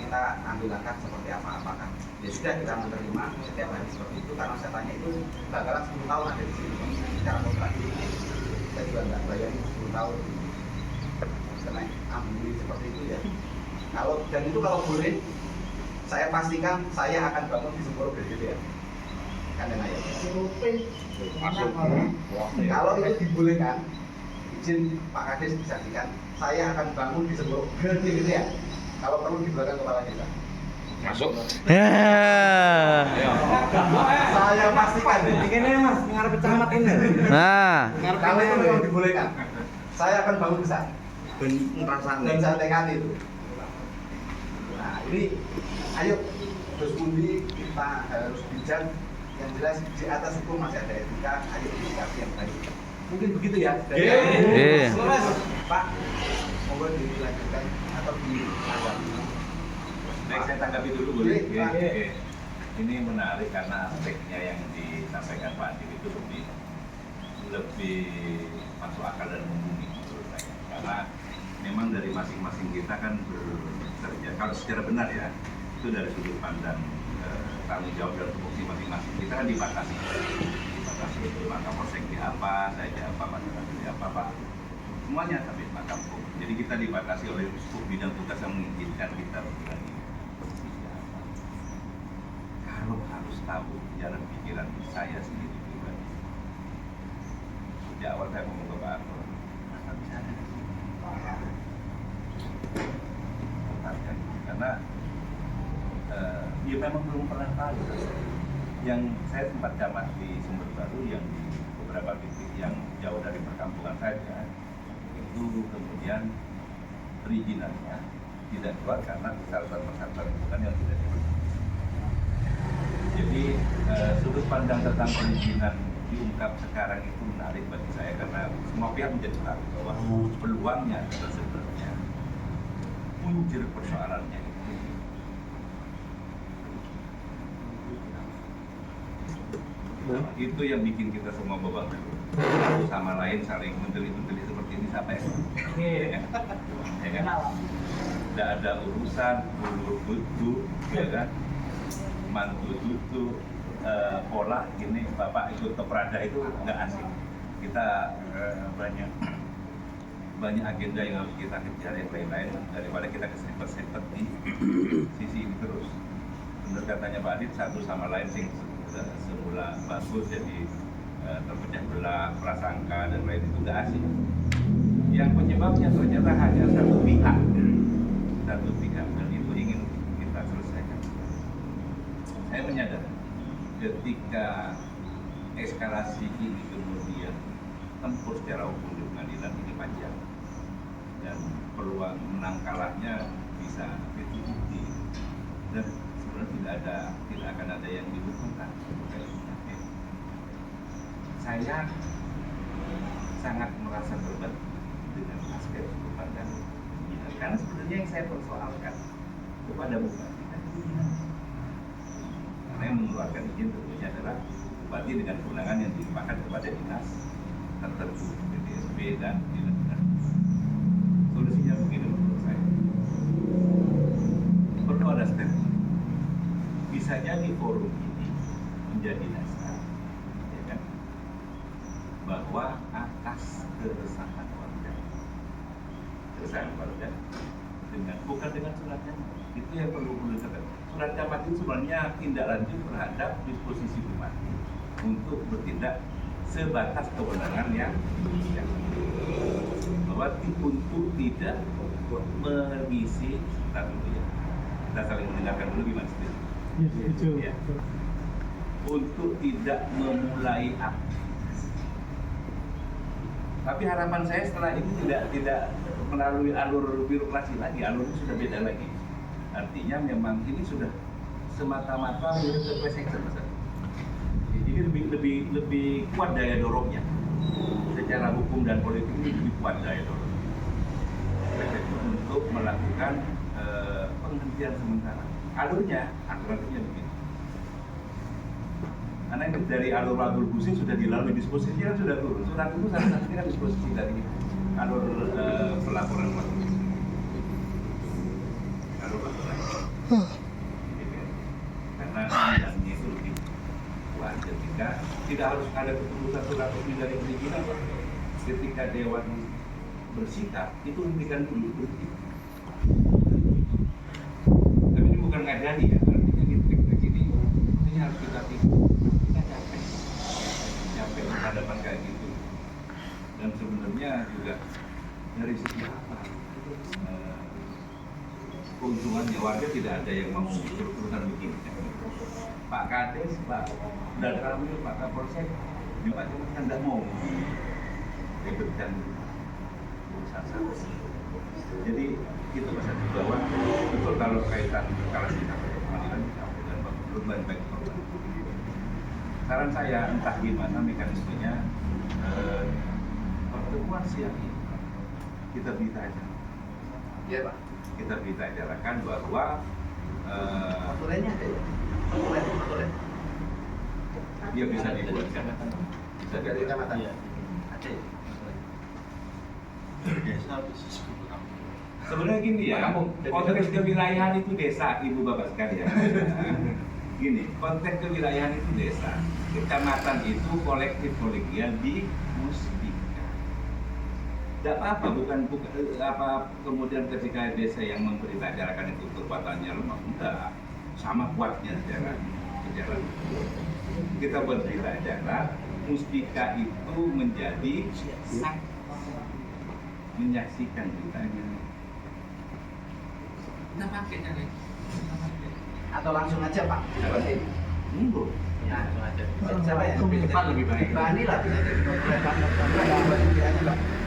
kita ambil langkah seperti apakah ya sudah kita menerima setiap hari seperti itu karena saya tanya itu bakalan 10 tahun ada di sini secara kontrak kita juga nggak bayarin 10 tahun karena ambil seperti itu ya. Dan itu kalau boleh saya pastikan saya akan bangun di Sempuro BDD ya. Kandang ayam. Kalau itu dibolehkan, izin Pak Kades disaksikan, saya akan bangun di Sempuro BDD ya. Kalau perlu di belakang kepala desa. Masuk. Ya. Saya pastikan. Ini mas, ngarep camat ini. Nah, Kalau itu memang dibolehkan, saya akan bangun di sana. Dan saya tekad itu. Nah ini, ayo terus pundi kita harus bijak. Yang jelas di atas hukum masih ada etika, ayo edukasi yang baik. Mungkin begitu ya. Pak, monggo dilanjutkan atau ditanggapi. Baik, saya tanggapi dulu boleh. Ini menarik karena aspeknya yang disampaikan Pak Adil itu lebih masuk akal dan membumi menurut saya. Karena memang dari masing-masing kita kan bekerja. Kalau secara benar ya, itu dari sudut pandang tanggung jawab dan tupoksi masing-masing kita kan dibatasi. Pak Kapolsek di apa, saya di apa, Pak Kapolsek di apa, Pak. Semuanya sampai Pak Kampung. Jadi kita dibatasi oleh skop bidang tugas yang mengizinkan kita berbagi posisinya apa. Kalau harus tahu jalan pikiran saya sendiri pribadi. Sejak awal saya ngomong ke Pak Arto, masa bisa ada di sini? Karena dia memang belum pernah tahu. Yang saya sempat camat di Sumber Baru yang di beberapa titik yang jauh dari perkampungan saja, itu kemudian perizinannya tidak keluar karena persyaratan bukan yang tidak dipenuhi. Jadi sudut pandang tentang perizinan diungkap sekarang itu menarik bagi saya karena semua pihak menjadi tahu bahwa peluangnya adalah sebenarnya puncer persoalannya itu yang bikin kita semua beban sama lain saling menteli-menteli seperti ini sampai ya kan? Tidak ada urusan dulu tutu ya kan, mantu tutu pola gini bapak ikut ke Prada itu nggak asik. Kita banyak agenda yang harus kita kejar yang lain-lain daripada kita kesempet-sempet di sisi ini terus. Benar katanya Pak Adit, satu sama lain sih semula bagus jadi terpecah belah prasangka dan lain itu nggak asik. Yang penyebabnya ternyata hanya satu pihak dan itu ingin kita selesaikan. Saya menyadari ketika eskalasi ini kemudian tempur secara hukum di pengadilan ini panjang dan peluang menang kalahnya bisa 50-50 dan sebenarnya tidak akan ada yang diuntungkan. Saya sangat merasa berbagi dengan aspek pandang karena sebenarnya yang saya persoalkan kepada bupati kan perizinan. Karena yang mengeluarkan izin tentunya adalah bupati dengan kewenangan yang dilimpahkan kepada dinas tertentu, BTSP dan dinas. Solusinya begini menurut saya, perlu ada statement. Bisa jadi forum ini menjadi dasar, ya kan, bahwa atas keresahan warga bukan dengan surat camat, itu yang perlu disampaikan. Surat camat itu sebenarnya tindak lanjut terhadap disposisi bupati untuk bertindak sebatas kewenangan yang bahwa untuk tidak mengisi sebentar dulu ya. Kita saling mendengarkan dulu gimana sih? Ya. Untuk tidak memulai aksi. Tapi harapan saya setelah ini tidak melalui alur birokrasi lagi, alurnya sudah beda lagi. Artinya memang ini sudah semata-mata request action, Mas. Jadi lebih kuat daya dorongnya. Secara hukum dan politik ini lebih kuat daya dorong untuk melakukan penghentian sementara. Alternatifnya begini. Karena dari alur busing sudah dilalui, disposisinya kan sudah turun. Surat itu salah satunya kan disposisi dari alur pelaporan waktu. Alur laporan. Karena pilihannya itu lebih kuat ketika tidak harus ada keputusan surat resmi dari perizinan. Ketika Dewan bersikap, itu hentikan dulu berhenti. Tapi ini bukan ngadani ya, artinya di begini, ini harus kita pikir. Capek berhadapan kayak gitu. Dan sebenarnya juga dari segi apa keuntungannya warga tidak ada yang mau terus-terusan begini. Pak Kades, Pak Dalramil, Pak Kapolsek, Pak Cuma kan tidak mau diberikan urusan satu. Jadi itu masa di bawah betul kalau kaitan eskalasi pengadilan dan berbagai baik korban. Saran saya entah gimana mekanismenya pertemuan siang ini kita berita aja. Iya Pak. Kita berita acarakan bahwa Aturannya ada ya? Aturan. dia bisa dibuatkan. Bisa Dari kecamatan. Iya. Ada ya? Yes. Sebenarnya gini ya, konteks kewilayahan itu desa, ibu bapak sekalian. Gini, konteks kewilayahan itu desa. Kecamatan itu kolektif kolegial di Muspika. Tidak apa-apa, bukan apa kemudian ketika desa yang memberitakan itu kekuatannya lemah, enggak, sama kuatnya jalan. Kita berberita acara, Muspika itu menjadi saksi, menyaksikan beritanya. Kita pakai kan ya? Atau langsung aja Pak? Monggo. Ya, langsung aja. Siapa ya? Cepat lebih baik. Berani lah bisa jadi koretan.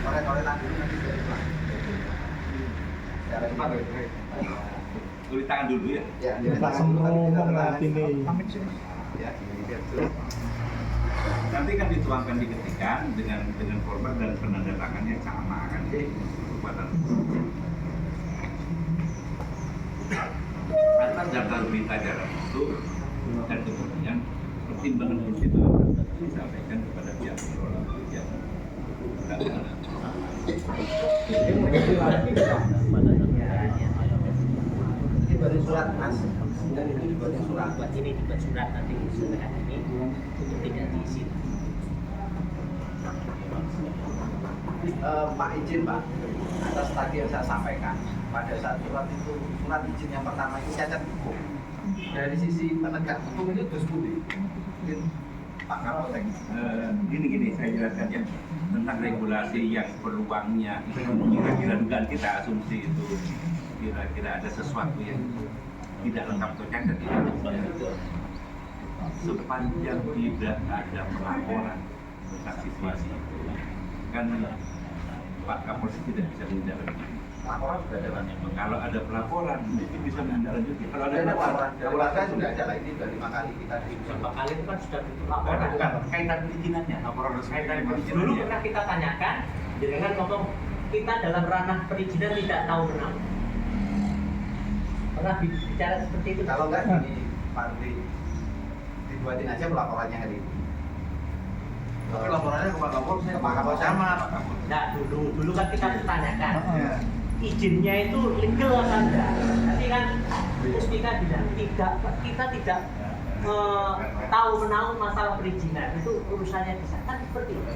Koret-koretan dulu nanti jadi Pak. Cepat lebih baik. Tulis tangan dulu ya. Ya, Kita semua ngomong nanti nih. Ya, Nanti kan dituangkan di ketikan dengan format dan penandatangan yang sama kan. Kekuatan. Atas daftar berita acara itu dan kemudian pertimbangan disampaikan kepada pihak pengelola pihak. ini baru surat Mas. Dan itu dibuat surat. Buat ini dibuat surat nanti setelah ini untuk tidak diisi. Pak izin Pak, atas tadi yang saya sampaikan, pada saat surat izin yang pertama itu cacat hukum. Dari sisi penegak hukum itu terus budi. Mungkin Pak Kapolsek. Gini saya jelaskan ya tentang regulasi yang peluangnya itu kira-kira dugaan kita asumsi itu kira-kira ada sesuatu yang tidak lengkap atau cacat itu sepanjang tidak ada pelaporan tentang situasi itu kan Pak Kapolsek tidak bisa menindaklanjuti. Laporan sudah ada. Kalau ada pelaporan mungkin bisa menindaklanjuti. Kalau ada Ada pelaporan laporan, dari warga sudah ada lah, ini sudah 5 kali kita diskusi. Beberapa kali itu kan sudah bukan laporan. kaitan perizinannya, laporan kaitan Dulu perizinannya. pernah kita tanyakan, dengan ngomong kita dalam ranah perizinan tidak tahu menang. Pernah bicara seperti itu? Kalau enggak ini Pak Rudi dibuatin aja pelaporannya hari ini. Laporannya ke Pak Kapolsek. Ke Pak Kapolsek sama Pak Kapolsek. Nah, dulu kan kita tanyakan. Ya. Izinnya itu legal apa enggak? Nanti kan Muspika tidak kita tidak tahu menahu masalah perizinan itu urusannya bisa kan seperti itu.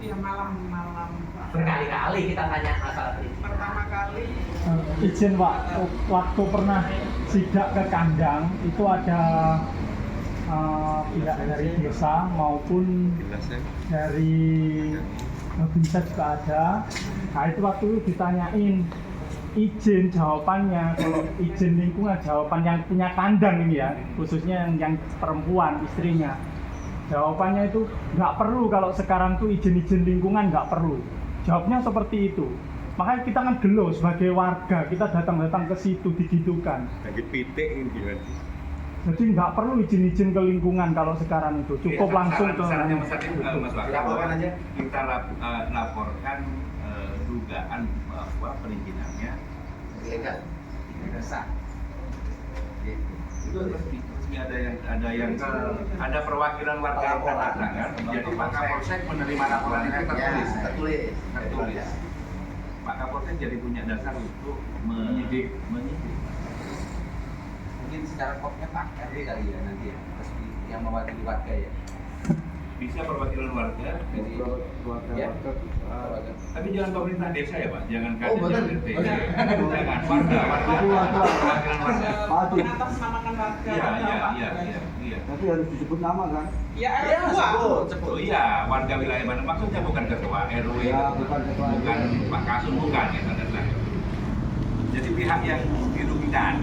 Ya malam Berkali-kali kita tanya masalah perizinan. pertama kali Izin Pak, waktu pernah sidak ke kandang itu ada pihak dari desa maupun dari bisa juga ada. Nah itu waktu itu ditanyain izin, jawabannya kalau izin lingkungan jawaban yang punya kandang ini ya, khususnya yang perempuan istrinya, jawabannya itu nggak perlu. Kalau sekarang tuh izin lingkungan nggak perlu, jawabnya seperti itu. Makanya kita kan gelo sebagai warga, kita datang ke situ digitukan. Lagi pitik ini kan. Jadi nggak perlu izin ke lingkungan kalau sekarang itu, cukup langsung ke sarannya Mas Wakil, Laporkan aja. kita laporkan dugaan bahwa perizinannya Ilegal. tidak sah. Itu resmi ada perwakilan warga yang datang. Jadi Pak Kapolsek menerima laporan itu tertulis. Pak Kapolsek jadi punya dasar untuk menyidik. Mungkin secara kopnya Pak RT kali ya nanti ya, resmi yang mewakili warga ya. Bisa perwakilan warga. Jadi ya, warga. Tapi jangan pemerintah desa ya Pak, jangan betul. RT. Jangan warga. Perwakilan warga. mengatasnamakan warga. Iya. Tapi harus disebut nama kan? Ya Ya, RW 2. Oh iya, warga wilayah mana? Maksudnya bukan ketua RW, Ya, bukan ketua RW. bukan Pak Kasum, bukan ya tanda. Jadi pihak yang dirugikan.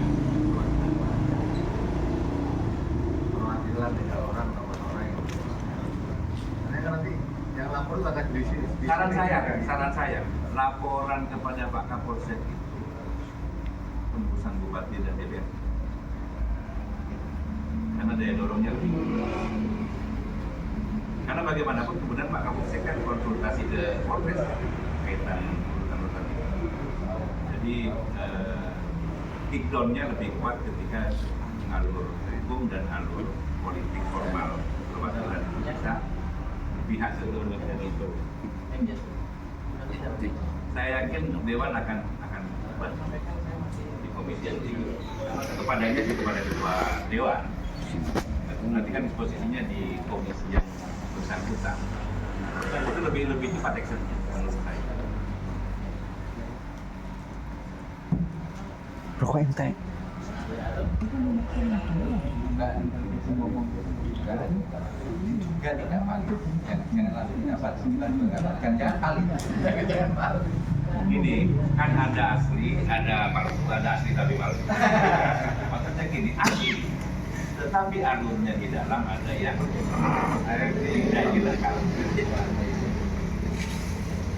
Perwakilan tiga orang yang karena kan nanti yang lapor itu akan di sini. Saran saya, laporan kepada Pak Kapolsek itu penembusan bupati dan DPR. Karena daya dorongnya lebih. Karena bagaimanapun kemudian Pak Kapolsek kan konsultasi ke Polres kaitan urutan-urutan itu. Jadi kickdown-nya lebih kuat ketika alur hukum dan alur politik formal perwakilan desa pihak keduanya itu. saya yakin Dewan akan di komisi yang tinggi kepadanya sih kepada ketua Dewan. Nanti kan posisinya di komisi yang bersangkutan. Itu lebih cepat actionnya menurut saya. Rokok ente. Juga tidak malu, jangan langsung dapat 9 juga dapat, jangan kali, jangan malu. Ini kan ada asli, ada palsu, ada asli tapi palsu. Maksudnya gini, asli, tetapi alurnya di dalam ada yang tidak dilegal.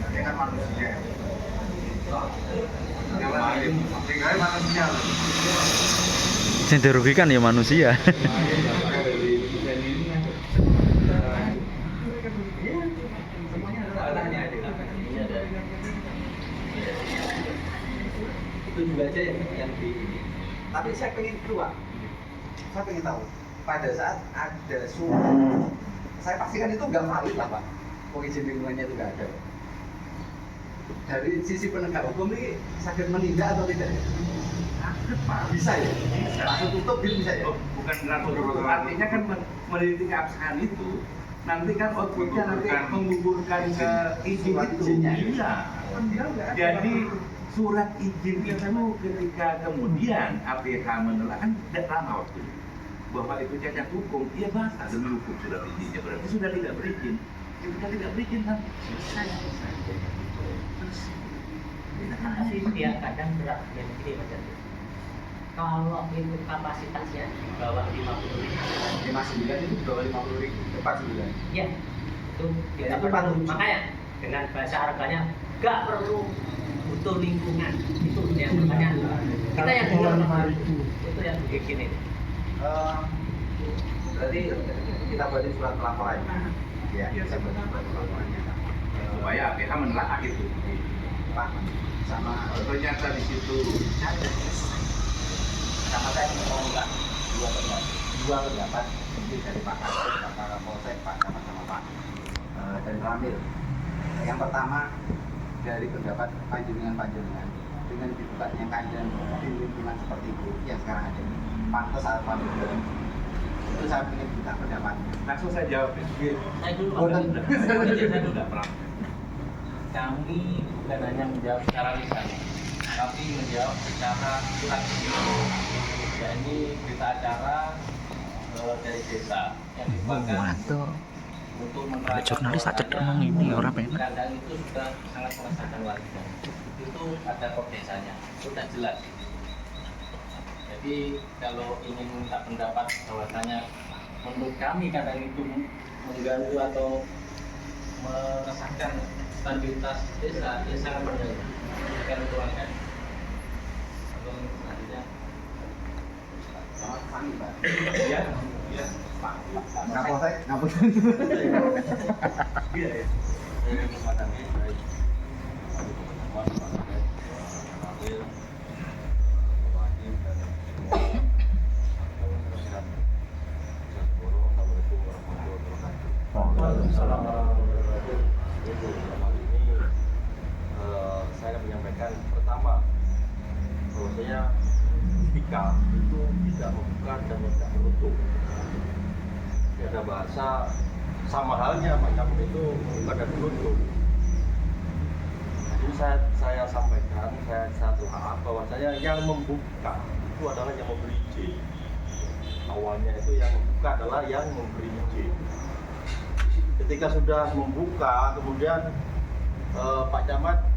Ini kan manusia. Tinggal manusia. Yang dirugikan ya manusia. Itu juga aja yang di. Tapi saya pengen keluar. Saya pengen tahu pada saat ada surat, saya pastikan itu nggak valid lah Pak. Izin lingkungannya itu nggak ada. Dari sisi penegak hukum ini sakit menindak atau tidak? Bisa ya? Langsung tutup gitu bisa ya? Oh, bukan langsung tutup, artinya kan meneliti keabsahan itu nanti kan outputnya nanti menggugurkan ke izin itu. Iya. Jadi surat izin itu ketika kemudian APH menolak kan tidak lama waktu bahwa itu cacat hukum, iya bahasa demi hukum surat izinnya berarti sudah tidak berizin. Ketika tidak berizin kan selesai. Sih dia kadang berat yang begini Mas Jati. Kalau itu kapasitasnya di bawah 50.000, 59 itu di bawah 50.000, tepat 9. ya itu kita Itu perlu. 47. Makanya dengan bahasa harganya nggak perlu butuh lingkungan, itu yang makanya kita yang dengar itu yang begini. Berarti kita buatin surat pelaporan. Ya, kita buatin surat pelaporannya. Supaya APH menelaah itu. Pak, sama Ternyata di situ sama saya mau minta dua pendapat penting dari Pak Kasih, Pak Kapolsek, Pak Camat sama Pak dan Ramil. Yang pertama dari pendapat panjenengan dengan dibukanya kandang di lingkungan seperti itu yang sekarang ada ini pantas atau tidak? Itu saya ingin minta pendapat. langsung saya jawab ya. Saya dulu Saya sudah pernah. Kami bukan hanya menjawab secara lisan, tapi menjawab secara surat. Ya ini berita acara dari desa yang dibuatkan untuk menerapkan jurnalis tak cedek nang ini ora penak. Kandang itu sudah sangat mengesahkan warga. Itu ada kod desanya, sudah jelas. Jadi kalau ingin minta pendapat bahwasanya menurut kami kandang itu mengganggu atau meresahkan stabilitas desa, ya sangat berbeda. Akan tuangkan. Atau selanjutnya. Selamat pagi, Pak. Iya, iya. Pak Kapolsek, ngapunten. Iya, ya. Dari kesempatan ini, baik. Saya akan menyampaikan pertama bahwasanya etika itu tidak membuka dan tidak menutup. Ada bahasa sama halnya macam itu membuka dan menutup. Jadi saya sampaikan, saya telah bahwasanya yang membuka itu adalah yang memberi izin. Awalnya itu yang membuka adalah yang memberi izin. Ketika sudah membuka, kemudian Pak Camat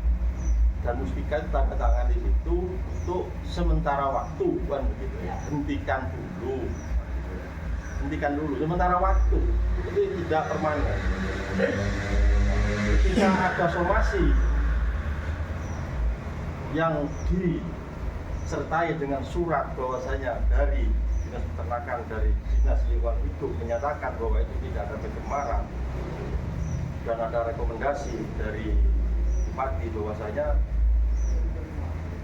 dan Muspika tanda tangan di situ untuk sementara waktu, bukan begitu ya, hentikan dulu sementara waktu, itu tidak permanen. Ketika ada somasi yang disertai dengan surat bahwasanya dari Dinas Peternakan, dari Dinas Lingkungan Hidup menyatakan bahwa itu tidak ada pencemaran, dan ada rekomendasi dari Bupati bahwasanya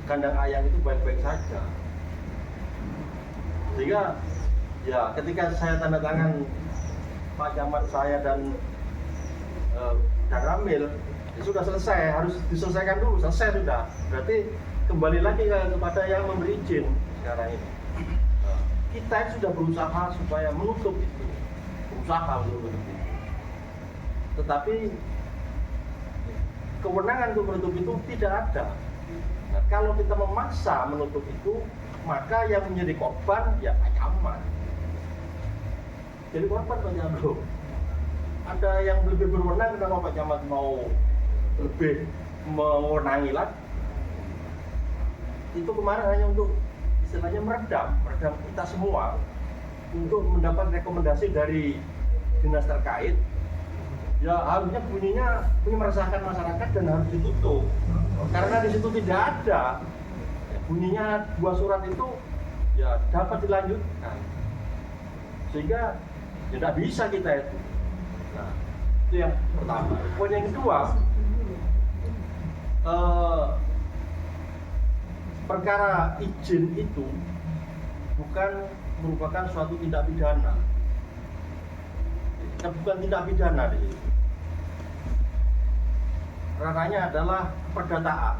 kandang ayam itu baik-baik saja. Sehingga ya ketika saya tanda tangan Pak Camat saya dan Ramil, Ya sudah selesai, harus diselesaikan dulu, selesai sudah. Berarti kembali lagi kepada yang memberi izin sekarang ini. Nah, kita sudah berusaha supaya menutup itu, berusaha untuk menutup itu. Tetapi kewenangan untuk menutup itu tidak ada. Nah, kalau kita memaksa menutup itu, maka yang menjadi korban ya Pak Camat. Jadi korban Pak Camat. Ada yang lebih berwenang, kenapa Pak Camat mau lebih mewenangi lagi? Itu kemarin hanya untuk istilahnya meredam kita semua untuk mendapat rekomendasi dari dinas terkait. Ya harusnya bunyinya meresahkan masyarakat dan harus ditutup. Karena di situ tidak ada bunyinya 2 surat itu ya dapat dilanjutkan. Sehingga ya tidak bisa kita itu. Nah, itu yang pertama. Poin yang kedua, perkara izin itu bukan merupakan suatu tindak pidana. Bukan tindak pidana di sini. Ranahnya adalah perdataan.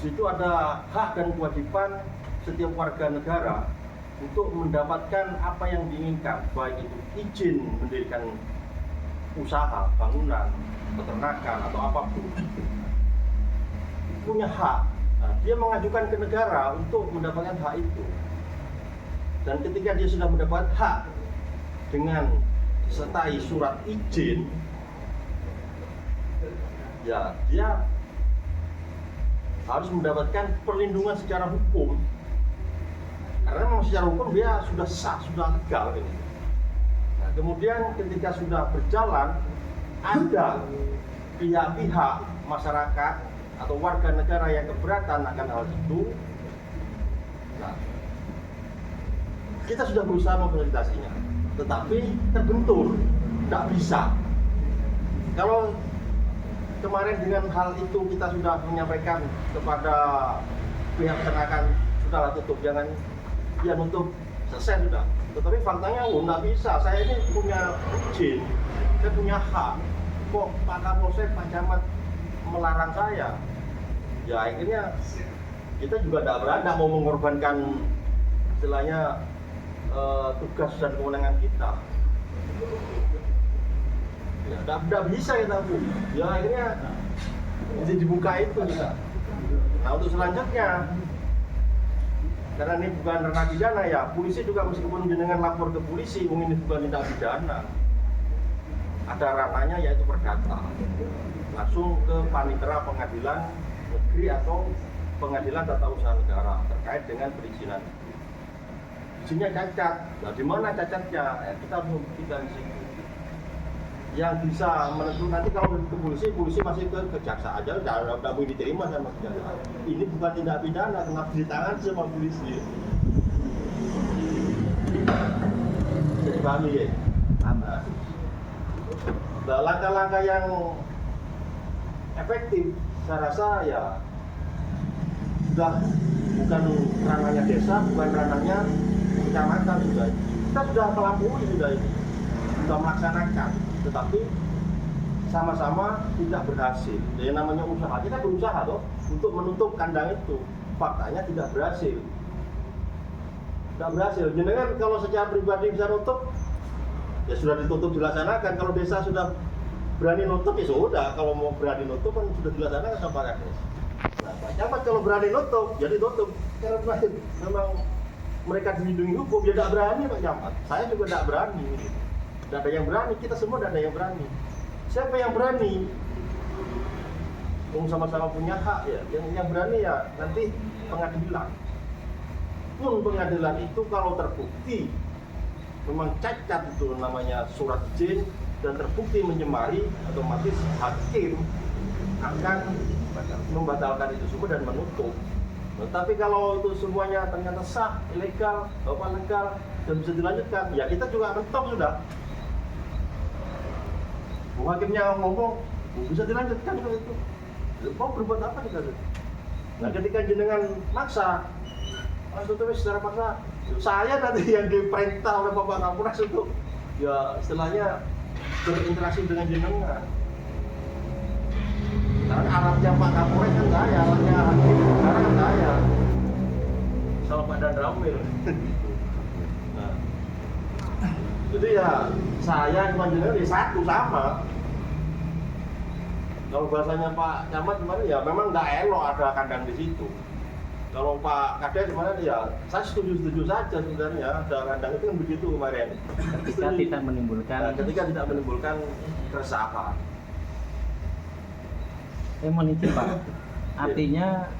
Di situ ada hak dan kewajiban setiap warga negara untuk mendapatkan apa yang diinginkan, baik itu izin mendirikan usaha, bangunan, peternakan atau apapun. Punya hak. Nah, dia mengajukan ke negara untuk mendapatkan hak itu. Dan ketika dia sudah mendapat hak dengan disertai surat izin, ya dia harus mendapatkan perlindungan secara hukum. Karena memang secara hukum dia sudah sah, sudah legal ini. Nah, kemudian ketika sudah berjalan, ada pihak-pihak masyarakat atau warga negara yang keberatan akan hal itu. Nah, kita sudah berusaha memfasilitasinya, tetapi terbentur, tidak bisa. Kalau kemarin dengan hal itu kita sudah menyampaikan kepada pihak peternakan, sudahlah tutup, jangan ya nutup, selesai sudah. Tetapi faktanya nggak bisa, saya ini punya izin, saya punya hak. Kok Pak Kapolsek, Pak Camat melarang saya? Ya akhirnya kita juga tidak berani mau mengorbankan istilahnya tugas dan kewenangan kita. Ya tidak bisa kita Bu. Ya akhirnya jadi dibuka itu kita. Nah untuk selanjutnya, karena ini bukan ranah pidana ya, polisi juga meskipun jenengan lapor ke polisi, ini bukan tindak pidana. Ada ranahnya yaitu perdata. Langsung ke panitera pengadilan negeri atau pengadilan tata usaha negara terkait dengan perizinan. Izinnya cacat. Nah, di mana cacatnya? Ya, kita harus membuktikan di situ. Yang bisa menentukan nanti kalau ke polisi masih ke jaksa aja, udah boleh diterima sama jaksa. Ini bukan tindak pidana, kenapa ditangani sama polisi? Jadi pahami ya? Nah, langkah-langkah yang efektif, saya rasa ya sudah bukan ranahnya desa, bukan ranahnya kecamatan sudah. Kita sudah melampaui sudah ini, sudah melaksanakan, tetapi sama-sama tidak berhasil. Jadi namanya usaha, kita berusaha toh untuk menutup kandang itu, faktanya tidak berhasil. Tidak berhasil. Jenengan kalau secara pribadi bisa nutup, ya sudah ditutup dilaksanakan. Kalau desa sudah berani nutup ya sudah, kalau mau berani nutup kan sudah dilaksanakan sama Pak Kades. Nah, Pak Camat kalau berani nutup, jadi tutup. Karena memang mereka dilindungi hukum, ya tidak berani Pak Camat. Saya juga tidak berani. Tidak ada yang berani, kita semua tidak ada yang berani. Siapa yang berani? Sama-sama punya hak ya. Yang berani ya nanti pengadilan. Pun pengadilan itu kalau terbukti memang cacat itu namanya surat izin dan terbukti menyemari, otomatis hakim akan membatalkan itu semua dan menutup. Nah, tapi kalau itu semuanya ternyata sah, ilegal, legal dan bisa dilanjutkan, ya kita juga mentok sudah. Hakimnya ngomong bisa dilanjutkan kalau itu. Mau berbuat apa kita? Nah ketika jenengan maksa, itu secara paksa, saya nanti yang diperintah oleh Bapak Kapolres untuk ya istilahnya berinteraksi dengan jenengan. alatnya Pak Kapolres kan saya, alatnya hakim negara kan saya. Sama Pak Dandramil. Nah, jadi ya saya cuma jenengan di satu sama. Kalau bahasanya Pak Camat gimana ya, memang nggak elok ada kandang di situ. Kalau Pak Kades gimana ya, saya setuju saja sebenarnya ada kandang itu kan begitu kemarin. Ketika tidak menimbulkan keresahan. Mohon izin Pak, artinya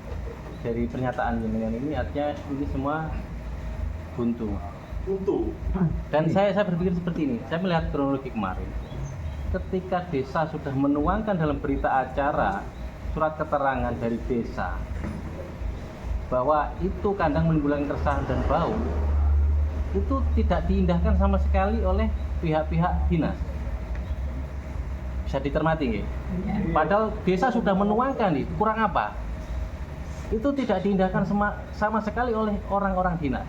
dari pernyataan jenengan ini artinya ini semua buntu. Dan saya berpikir seperti ini, saya melihat kronologi kemarin. Ketika desa sudah menuangkan dalam berita acara surat keterangan dari desa bahwa itu kandang menimbulkan keresahan dan bau, itu tidak diindahkan sama sekali oleh pihak-pihak dinas. Bisa ditermati ya? Padahal desa sudah menuangkan itu, kurang apa? Itu tidak diindahkan sama sekali oleh orang-orang dinas.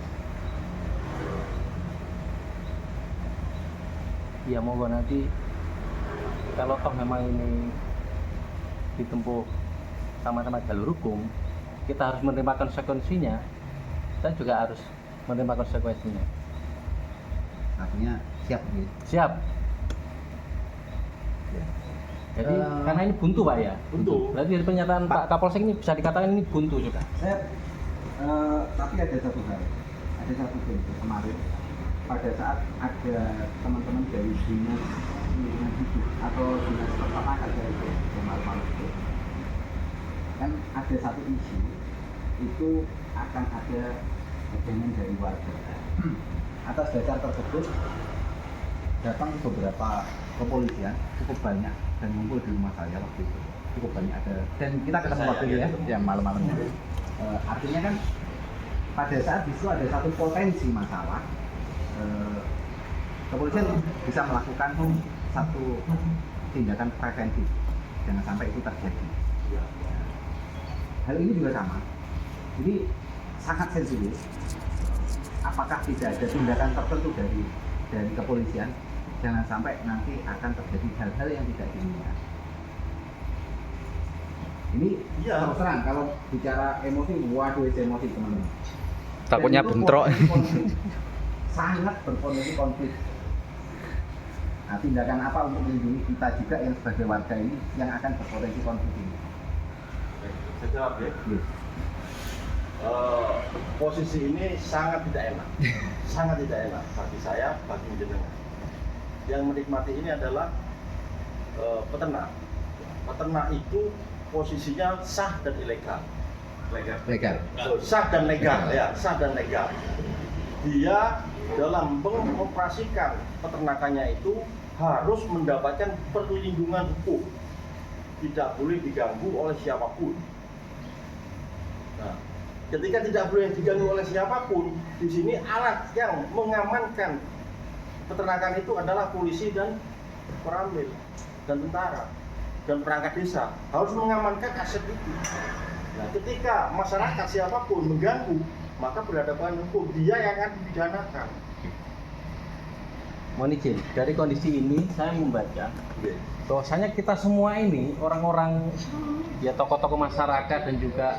Ya monggo nanti kalau toh memang ini ditempuh sama-sama jalur hukum, kita harus menerima konsekuensinya. Kita juga harus menerima konsekuensinya. Artinya siap gitu. Siap. Jadi karena ini buntu Pak ya. Buntu. Berarti dari pernyataan Pak Kapolsek ini bisa dikatakan ini buntu juga. Saya tapi ada satu hal, kemarin pada saat ada teman-teman dari dinas lingkungan hidup atau dinas peternakan dari malam itu, kan ada satu isu itu akan ada ajaran dari warga. Atas dasar tersebut datang beberapa kepolisian cukup banyak dan ngumpul di rumah saya waktu itu, cukup banyak ada, dan kita ketemu waktu itu ya malam-malamnya. Artinya kan pada saat itu ada satu potensi masalah, kepolisian bisa melakukan satu tindakan preventif jangan sampai itu terjadi. Hal ini juga sama, jadi sangat sensitif. Apakah tidak ada tindakan tertentu dari kepolisian, jangan sampai nanti akan terjadi hal-hal yang tidak diinginkan. Ini terus terang kalau bicara emosi, waduh emosi teman-teman. Takutnya bentrok. Sangat berpotensi konflik. Nah, tindakan apa untuk melindungi kita juga yang sebagai warga ini yang akan berpotensi konflik ini? Saya jawab ya. Posisi ini sangat tidak enak, sangat tidak enak bagi saya, bagi jenengan. Yang menikmati ini adalah peternak. Peternak itu posisinya sah dan ilegal. Legal. Sah dan legal, ya, sah dan legal. Dia dalam mengoperasikan peternakannya itu harus mendapatkan perlindungan hukum, tidak boleh diganggu oleh siapapun. Nah, ketika tidak boleh diganggu oleh siapapun, di sini alat yang mengamankan peternakan itu adalah polisi dan peramil dan tentara dan perangkat desa harus mengamankan aset itu. Nah, ketika masyarakat siapapun mengganggu, maka berhadapan hukum, dia yang akan dipidanakan. Mohon izin, dari kondisi ini saya membaca bahwasanya kita semua ini orang-orang ya tokoh-tokoh masyarakat dan juga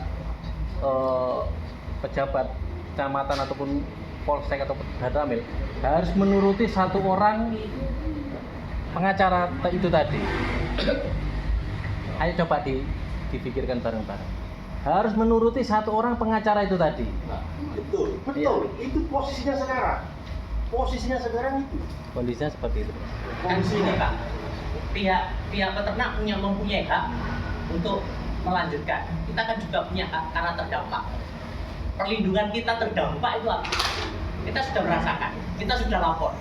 pejabat kecamatan ataupun polsek atau Dandramil harus menuruti satu orang pengacara itu tadi. Ayo coba dipikirkan bareng-bareng. Harus menuruti satu orang pengacara itu tadi. Nah, betul. Itu posisinya sekarang. Posisinya sekarang itu. Kondisinya seperti itu. Kan sini Pak, pihak peternak mempunyai hak untuk melanjutkan. Kita kan juga punya hak karena terdampak. Perlindungan kita terdampak itu apa? Kita sudah merasakan, kita sudah lapor.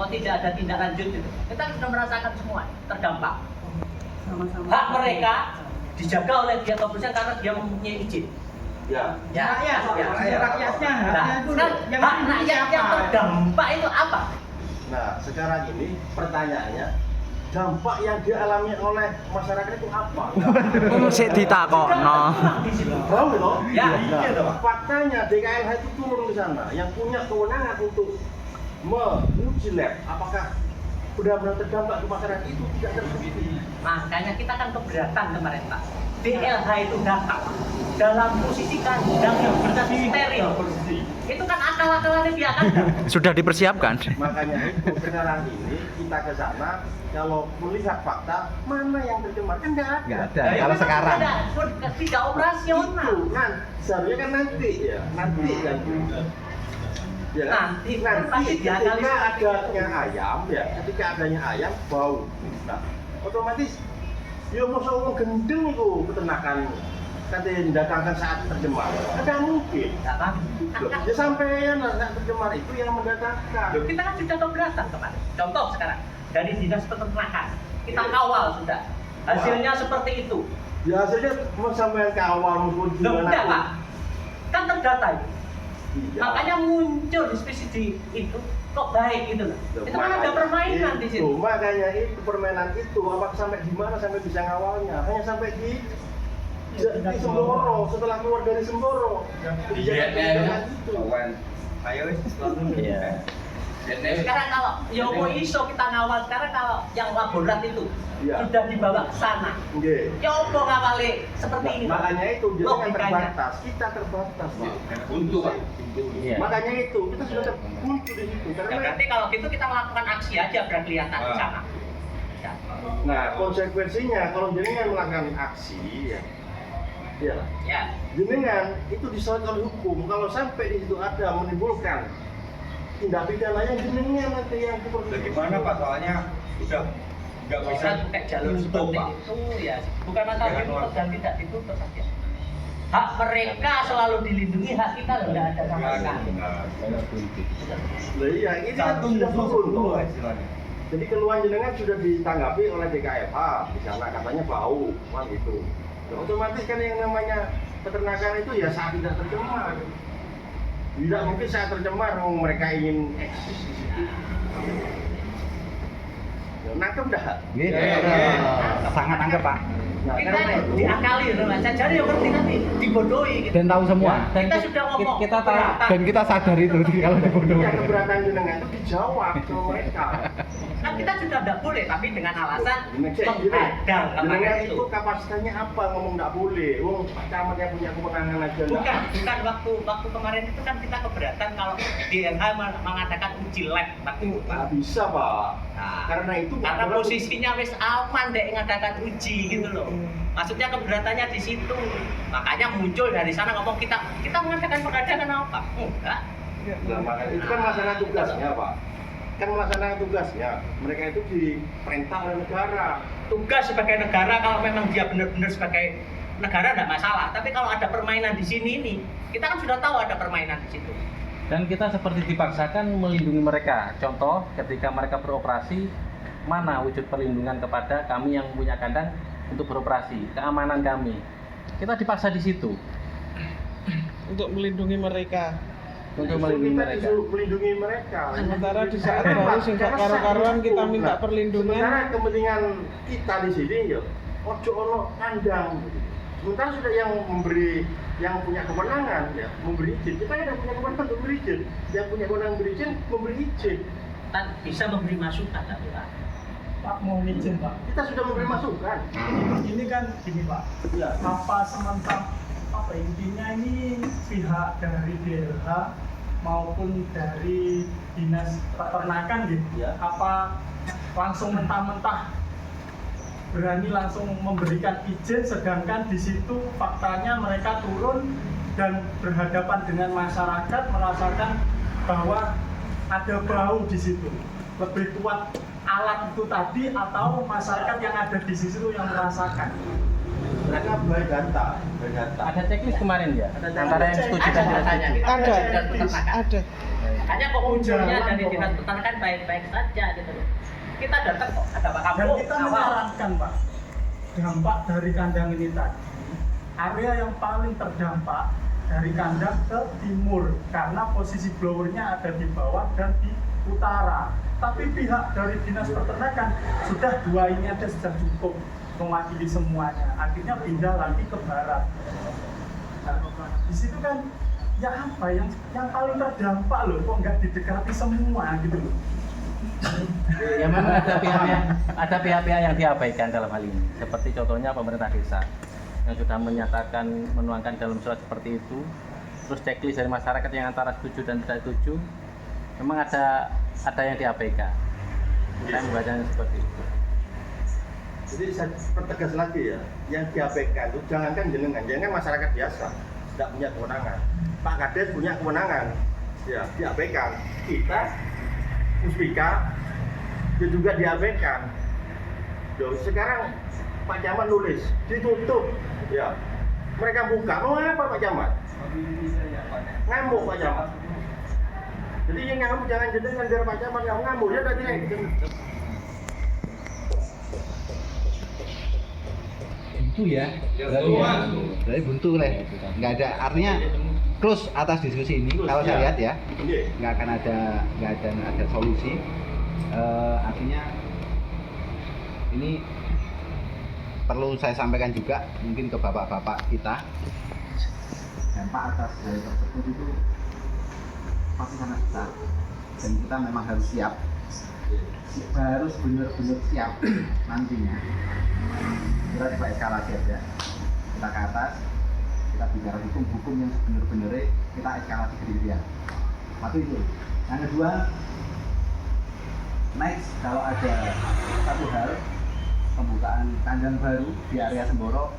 Oh tidak ada tindak lanjut itu. Kita sudah merasakan semua terdampak. Hak mereka dijaga oleh pihak kepolisian karena dia mempunyai izin. Ya. Rakyatnya Hak rakyat yang terdampak itu apa? Nah, sekarang ini pertanyaannya, dampak yang dialami oleh masyarakat itu apa? Sik ditakokno. Tahu toh? Ya. Nah, faktanya DKLH itu turun ke sana, yang punya kewenangan untuk menguji lab apakah benar-benar terdampak ke masyarakat itu tidak terbukti. Makanya kita kan keberatan kemarin Pak. DLH itu datang dalam posisi kandang yang steril. Itu kan akal-akalannya dia kan. Sudah dipersiapkan. Makanya itu sekarang ini kita ke sana, kalau melihat fakta mana yang tercemar kan nggak ada. Nggak ada. Kalau sekarang Tidak operasional. Itu kan seharusnya kan nanti ya, nanti kan. Ya kan? Nanti diakali ketika adanya ayam ya, ketika adanya ayam bau. Nah, otomatis ya masa wong gendeng itu peternakan katanya mendatangkan saat tercemar. Ada mungkin. Ya sampai yang saat tercemar itu yang mendatangkan. Kita kan sudah keberatan kemarin. Contoh sekarang dari dinas peternakan kita kawal sudah. Hasilnya seperti itu. Ya hasilnya mau sampai kawal maupun Loh, enggak Pak. Kan terdata itu. Iya. Makanya muncul di spesifik itu kok baik gitu loh. Itu kan ada permainan di situ. Makanya itu permainan itu apa sampai di mana sampai bisa ngawalnya? Hanya sampai di Semboro, setelah keluar dari Semboro. Iya, itu. Ayo, Iya. Sekarang kalau Yomo iso kita ngawal, sekarang kalau yang laborat itu Iya. sudah dibawa ke sana. Nggih. Yomo ngawali seperti ini. Makanya itu dia kan Logikanya. terbatas, kita terbatas, Pak. Buntu, Pak. Iya. Makanya itu kita sudah terbuntu di situ Ya, karena berarti kalau gitu kita melakukan aksi aja biar kelihatan di sana. Ya. nah konsekuensinya kalau jenengan melakukan aksi ya Ya. jenengan itu diseret oleh hukum. Kalau sampai di situ ada menimbulkan tindak pidana yang jenengan nanti yang Bagaimana Pak? Soalnya udah nggak bisa Bisa pakai jalur ditutup, seperti Pak. itu ya. Bukan masalah Jangan ditutup luar. dan tidak ditutup saja. Hak mereka selalu dilindungi, hak kita tidak ada sama sekali. Nah, iya ini kan Satu sudah musuh turun sepuluh toh. istilahnya. Jadi keluhan jenengan sudah ditanggapi oleh DKFH di sana katanya bau kan gitu. Nah, otomatis kan yang namanya peternakan itu ya saat tidak tercemar. Tidak mungkin saat tercemar mereka ingin eksis di situ. Ya, nangkep dah. Gitu. Sangat anggap Pak. Nah, Kita karena itu diakali, Mas. Jadi yang penting nanti dibodohi gitu. Dan tahu semua. Dan Kita sudah ngomong kita tahu keberatan. dan kita sadar itu kalau dibodoh. ya, keberatan jenengan itu dijawab ke mereka. Kan kita sudah tidak boleh, tapi dengan alasan Jenengan menghadang kemarin itu. itu kapasitasnya apa ngomong nggak boleh? Wong Pak Camat yang punya kewenangan aja nggak. Bukan waktu kemarin itu kan kita keberatan kalau DLH mengadakan uji lab waktu itu, Pak. Nggak bisa Pak. Nah, Karena itu karena adalah- posisinya wis aman dek ngadakan uji gitu loh. Maksudnya keberatannya di situ. Makanya muncul dari sana ngomong kita mengadakan pengadangan apa? Enggak. Nah, makanya itu kan melaksanakan tugasnya Pak. Kan melaksanakan tugasnya. Mereka itu diperintah oleh negara. Tugas sebagai negara kalau memang dia benar-benar sebagai negara tidak masalah. Tapi kalau ada permainan di sini ini, kita kan sudah tahu ada permainan di situ. Dan kita seperti dipaksakan melindungi mereka. Contoh, ketika mereka beroperasi, mana wujud perlindungan kepada kami yang punya kandang untuk beroperasi, keamanan kami. Kita dipaksa di situ Untuk melindungi mereka. untuk Justru melindungi kita mereka. disuruh melindungi mereka. Sementara di saat Karena baru Pak, sing gak karena karu-karuan saat kita itu, minta nah, perlindungan. Sementara kepentingan kita di sini ya, ojo ono kandang. Sementara sudah yang punya kewenangan ya memberi izin. Kita yang punya kewenangan untuk memberi izin. Yang punya kewenangan memberi izin memberi izin. Kan bisa memberi masukan tapi Pak. Pak mau izin Pak. Kita sudah memberi masukan. Ini kan gini Pak. Ya. Apa sementara apa intinya ini pihak dari DLH maupun dari dinas peternakan gitu Ya. apa langsung mentah-mentah berani langsung memberikan izin sedangkan di situ faktanya mereka turun dan berhadapan dengan masyarakat merasakan bahwa ada bau di situ. Lebih kuat alat itu tadi atau masyarakat yang ada di situ yang merasakan. Mereka by data. Ada checklist kemarin ya, Ada antara yang setuju dan tidak Ada. setuju. Ada. Dinas peternakan. Ada. Hanya kok munculnya Jalan dari kok. dinas peternakan baik-baik saja gitu loh. Kita datang kok ada Pak Dan Kampung kita awal. menyarankan Pak, dampak dari kandang ini tadi, area yang paling terdampak dari kandang ke timur karena posisi blowernya ada di bawah dan di utara. Tapi pihak dari dinas peternakan sudah dua ini aja sudah cukup mewakili semuanya. Akhirnya pindah lagi ke barat. Nah, di situ kan ya apa yang paling terdampak loh, kok nggak didekati semua gitu loh. Ya memang ada pihak-pihak yang diabaikan dalam hal ini. Seperti contohnya pemerintah desa yang sudah menyatakan menuangkan dalam surat seperti itu. Terus checklist dari masyarakat yang antara setuju dan tidak setuju. Memang ada yang diabaikan. Saya membacanya seperti itu. Jadi saya pertegas lagi ya, yang diabaikan itu jangan masyarakat biasa tidak punya kewenangan. Pak Kades punya kewenangan, ya diabaikan. Kita, Puspika, dia juga diabaikan. Sekarang Pak Camat nulis ditutup, ya mereka buka, mau apa Pak Camat? Ngamuk Pak Camat. Jadi yang ngamuk jangan jenengan biar Pak Camat ngamuk ya tadi. Buntu ya, berarti buntu lah, nggak ada, artinya close atas diskusi ini. Kalau saya lihat ya, nggak akan ada solusi. Artinya ini perlu saya sampaikan juga mungkin ke bapak-bapak kita, dampak atas hal tersebut itu pasti sangat besar dan kita memang harus siap, harus benar-benar siap nantinya. Kita coba eskalasi aja, kita ke atas, kita bicara hukum yang sebenar-benarnya, kita eskalasi ke diri. Satu itu. Yang kedua, next kalau ada satu hal pembukaan kandang baru di area Semboro,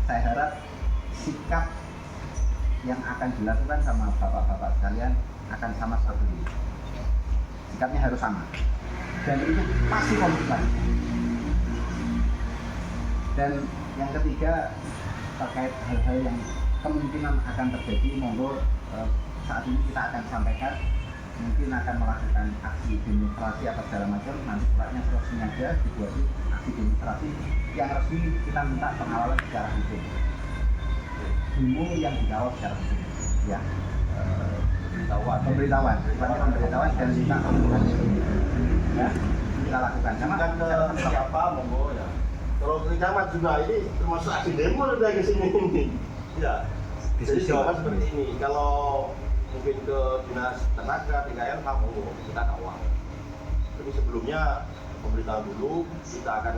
saya harap sikap yang akan dilakukan sama bapak-bapak sekalian akan sama seperti ini. Sikapnya harus sama, dan itu pasti konsisten. Dan yang ketiga terkait hal-hal yang kemungkinan akan terjadi, monggo saat ini kita akan sampaikan mungkin akan melakukan aksi demonstrasi atau segala macam, nanti suratnya resmi aja dibuat aksi demonstrasi yang resmi, kita minta pengawalan secara hukum, demo yang dikawal secara hukum ya, pemberitahuan dan minta ya kita lakukan sama ke siapa monggo ya. Kalau ke camat juga ini termasuk aksi demo udah ke sini ini. Ya. Jadi jawaban seperti ini. Kalau mungkin ke dinas tenaga, DKR, monggo kita kawal. Tapi sebelumnya pemberitahuan dulu, kita akan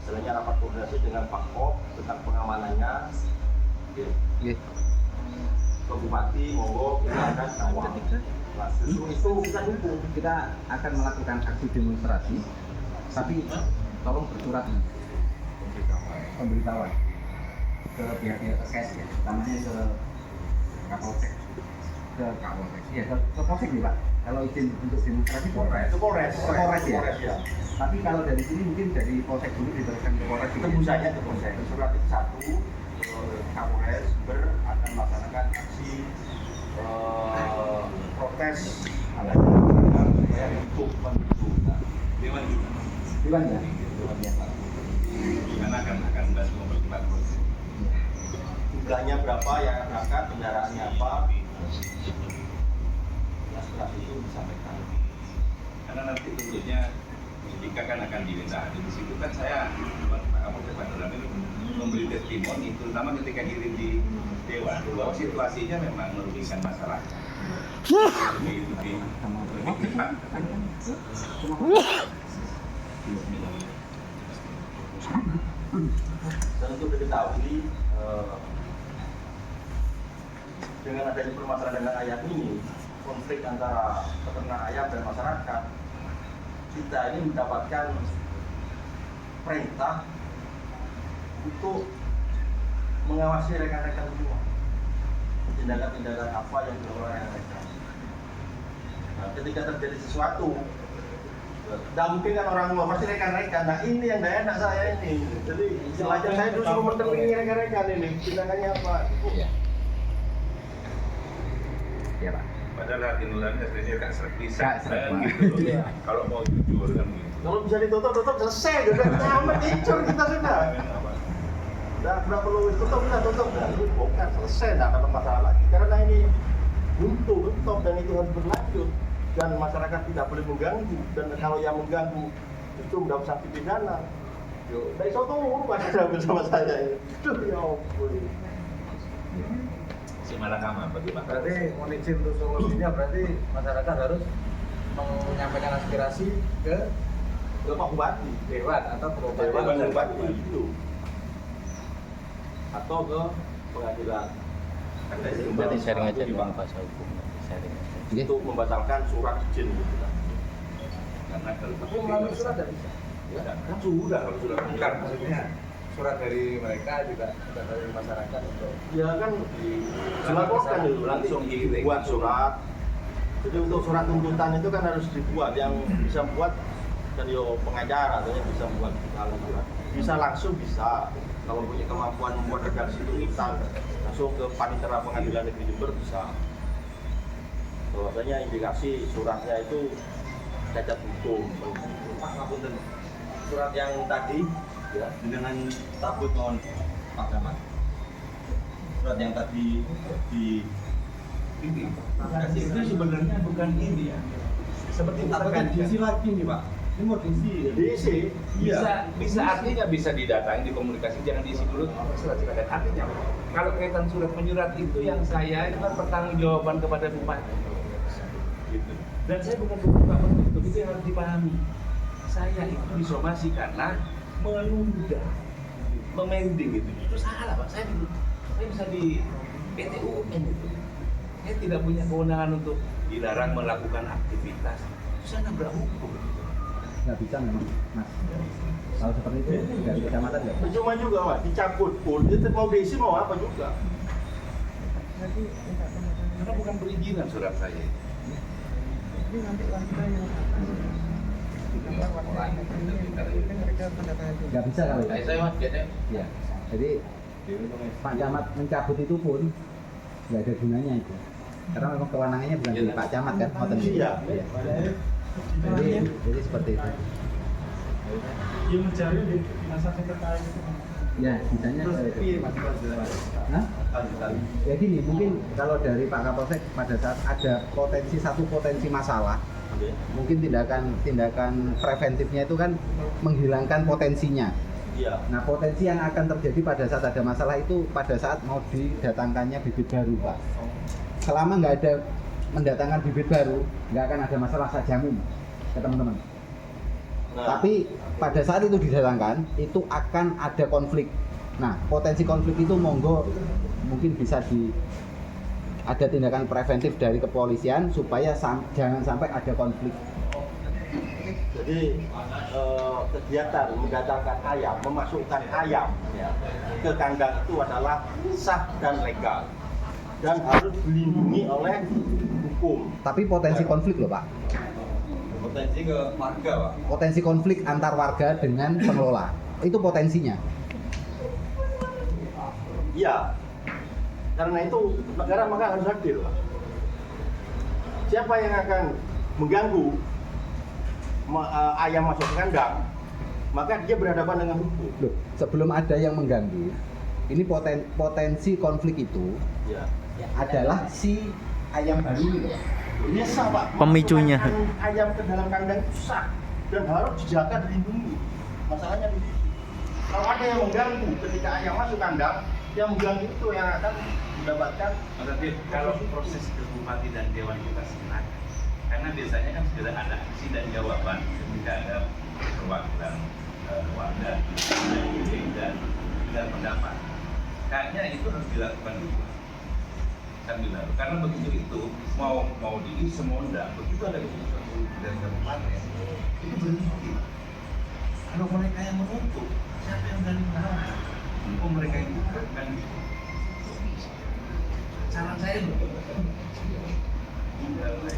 sebenarnya rapat koordinasi dengan Pak Kop tentang pengamanannya. Oke. Ke Bupati, monggo kita akan kawal. Nah, itu kita dukung. Kita akan melakukan aksi demonstrasi, tapi tolong bersurat pemberitahuan ke pihak-pihak terkait ya, utamanya ke Kapolsek, ya ke Polsek nih Pak. Kalau izin untuk demonstrasi Polres ya. Tapi kalau dari sini mungkin dari Polsek dulu diteruskan ke Polres. Tembusanya ke Polsek. Surat itu satu, Kapolres akan melaksanakan aksi protes supaya untuk menuju Dewan ya. Karena akan bahas mempercepat proses. Jumlahnya berapa yang berangkat, kendaraannya apa, nah setelah itu disampaikan. Karena nanti tentunya jika kan akan diminta hadir di situ kan saya Pak Kapolsek Pak Doramil memberi testimoni, terutama ketika kirim di Dewan bahwa situasinya memang merugikan masyarakat. Dan untuk diketahui dengan adanya permasalahan dengan ayam ini, konflik antara peternak ayam dan masyarakat, kita ini mendapatkan perintah untuk mengawasi rekan-rekan semua tindakan-tindakan apa yang dilakukan rekan-rekan. Nah, ketika terjadi sesuatu, tidak mungkin kan orang luar, pasti rekan-rekan. Nah ini yang tidak enak saya ini. Jadi istilahnya saya dulu suruh mendampingi rekan-rekan ini. Tindakannya apa? Ya Pak. Padahal hati nurani aslinya kan serak bisa. Serak. Gitu loh. Kalau mau jujur kan gitu. Kalau bisa ditutup selesai. Sudah amat incur kita sudah. Tidak perlu tutup, kita tutup. Nah, ini bongkar selesai, tidak ada masalah lagi. Karena ini buntu, tutup dan itu harus berlanjut. Dan masyarakat tidak boleh mengganggu, dan kalau yang mengganggu itu mendapat sanksi pidana. Dari soto ada bersama saya ini. Duh ya ampun. Si Malakama bagaimana? Berarti mohon izin untuk solusinya berarti masyarakat harus menyampaikan aspirasi ke Pak Bupati, Dewan atau ke Bupati itu, atau ke pengadilan. Nanti sharing aja dengan kuasa hukum. Sharing aja. Untuk membatalkan surat izin gitu kan. Karena kalau Tapi melalui surat tidak bisa. ya, kan sudah kalau sudah bukan maksudnya surat dari mereka juga dari masyarakat untuk Ya kan dilaporkan dulu, langsung dibuat surat. Jadi untuk surat tuntutan itu kan harus dibuat, yang bisa buat dan yo pengacara atau yang bisa buat kalau surat. Bisa langsung bisa. Kalau punya kemampuan membuat redaksi tuntutan langsung ke Panitera Pengadilan Negeri Jember bisa. Bahwasanya indikasi suratnya itu cacat hukum. Surat yang tadi ya dengan tabut mohon Pak Camat. Surat yang tadi di ini itu sebenarnya bukan ini ya. Seperti kan diisi lagi nih Pak. Ini mau diisi. diisi. Bisa artinya bisa didatangi, dikomunikasi, jangan diisi dulu surat-surat. Artinya kalau kaitan surat menyurat itu yang saya itu kan pertanggungjawaban kepada bupati. Gitu. Dan saya bukan buka penutup, itu yang harus dipahami. Saya itu disomasi karena menunda, memending itu salah Pak. Saya bisa di PT UN itu. Saya tidak punya kewenangan untuk dilarang melakukan aktivitas. Saya nabrak hukum. Nggak bisa memang Mas. Kalau seperti itu dari kecamatan nggak? Cuma juga Mas, dicabut pun dia mau diisi mau apa juga. Karena bukan perizinan surat saya. Nggak bisa kalau itu. Saya mas biasanya Ya. Jadi Pak Camat mencabut itu pun nggak ada gunanya itu. Karena memang kewenangannya bukan di Pak Camat kan, ngoten iki. Iya. Jadi seperti itu. Yang mencari di masa terkait itu. Ya, bisanya Hah? Ya gini, mungkin kalau dari Pak Kapolsek pada saat ada satu potensi masalah, mungkin tindakan preventifnya itu kan menghilangkan potensinya. Iya. Nah, potensi yang akan terjadi pada saat ada masalah itu pada saat mau didatangkannya bibit baru, Pak. Selama nggak ada mendatangkan bibit baru, nggak akan ada masalah, saya jamin ke teman-teman. Tapi pada saat itu didatangkan, itu akan ada konflik. Nah, potensi konflik itu monggo mungkin bisa ada tindakan preventif dari kepolisian supaya jangan sampai ada konflik. Jadi kegiatan mendatangkan ayam, memasukkan ayam ya, ke kandang itu adalah sah dan legal dan harus dilindungi oleh hukum. Tapi potensi konflik loh Pak. Potensi ke warga Pak. Potensi konflik antar warga dengan pengelola. Itu potensinya. Iya. Karena itu negara maka harus hadir Pak. Siapa yang akan mengganggu ayam masuk ke kandang, maka dia berhadapan dengan hukum. Loh, sebelum ada yang mengganggu, ini potensi konflik itu Ya. adalah si ayam baru itu. Ini sah Pak. Pemicunya. Masukkan ayam ke dalam kandang itu sah dan harus dijaga, dilindungi. Masalahnya di situ. Kalau ada yang mengganggu ketika ayam masuk kandang, yang mengganggu itu yang akan mendapatkan. Tapi kalau proses ke bupati dan dewan kita silakan. Karena biasanya kan sudah ada aksi dan jawaban ketika ada perwakilan warga dan pendapat. Kayaknya itu harus dilakukan dulu. Karena begitu itu mau diisi mau enggak, begitu ada keputusan dari kabupaten itu berhenti. Kalau mereka yang menuntut, siapa yang berani menahan? Oh mereka yang bukan kan gitu. Saran saya begitu.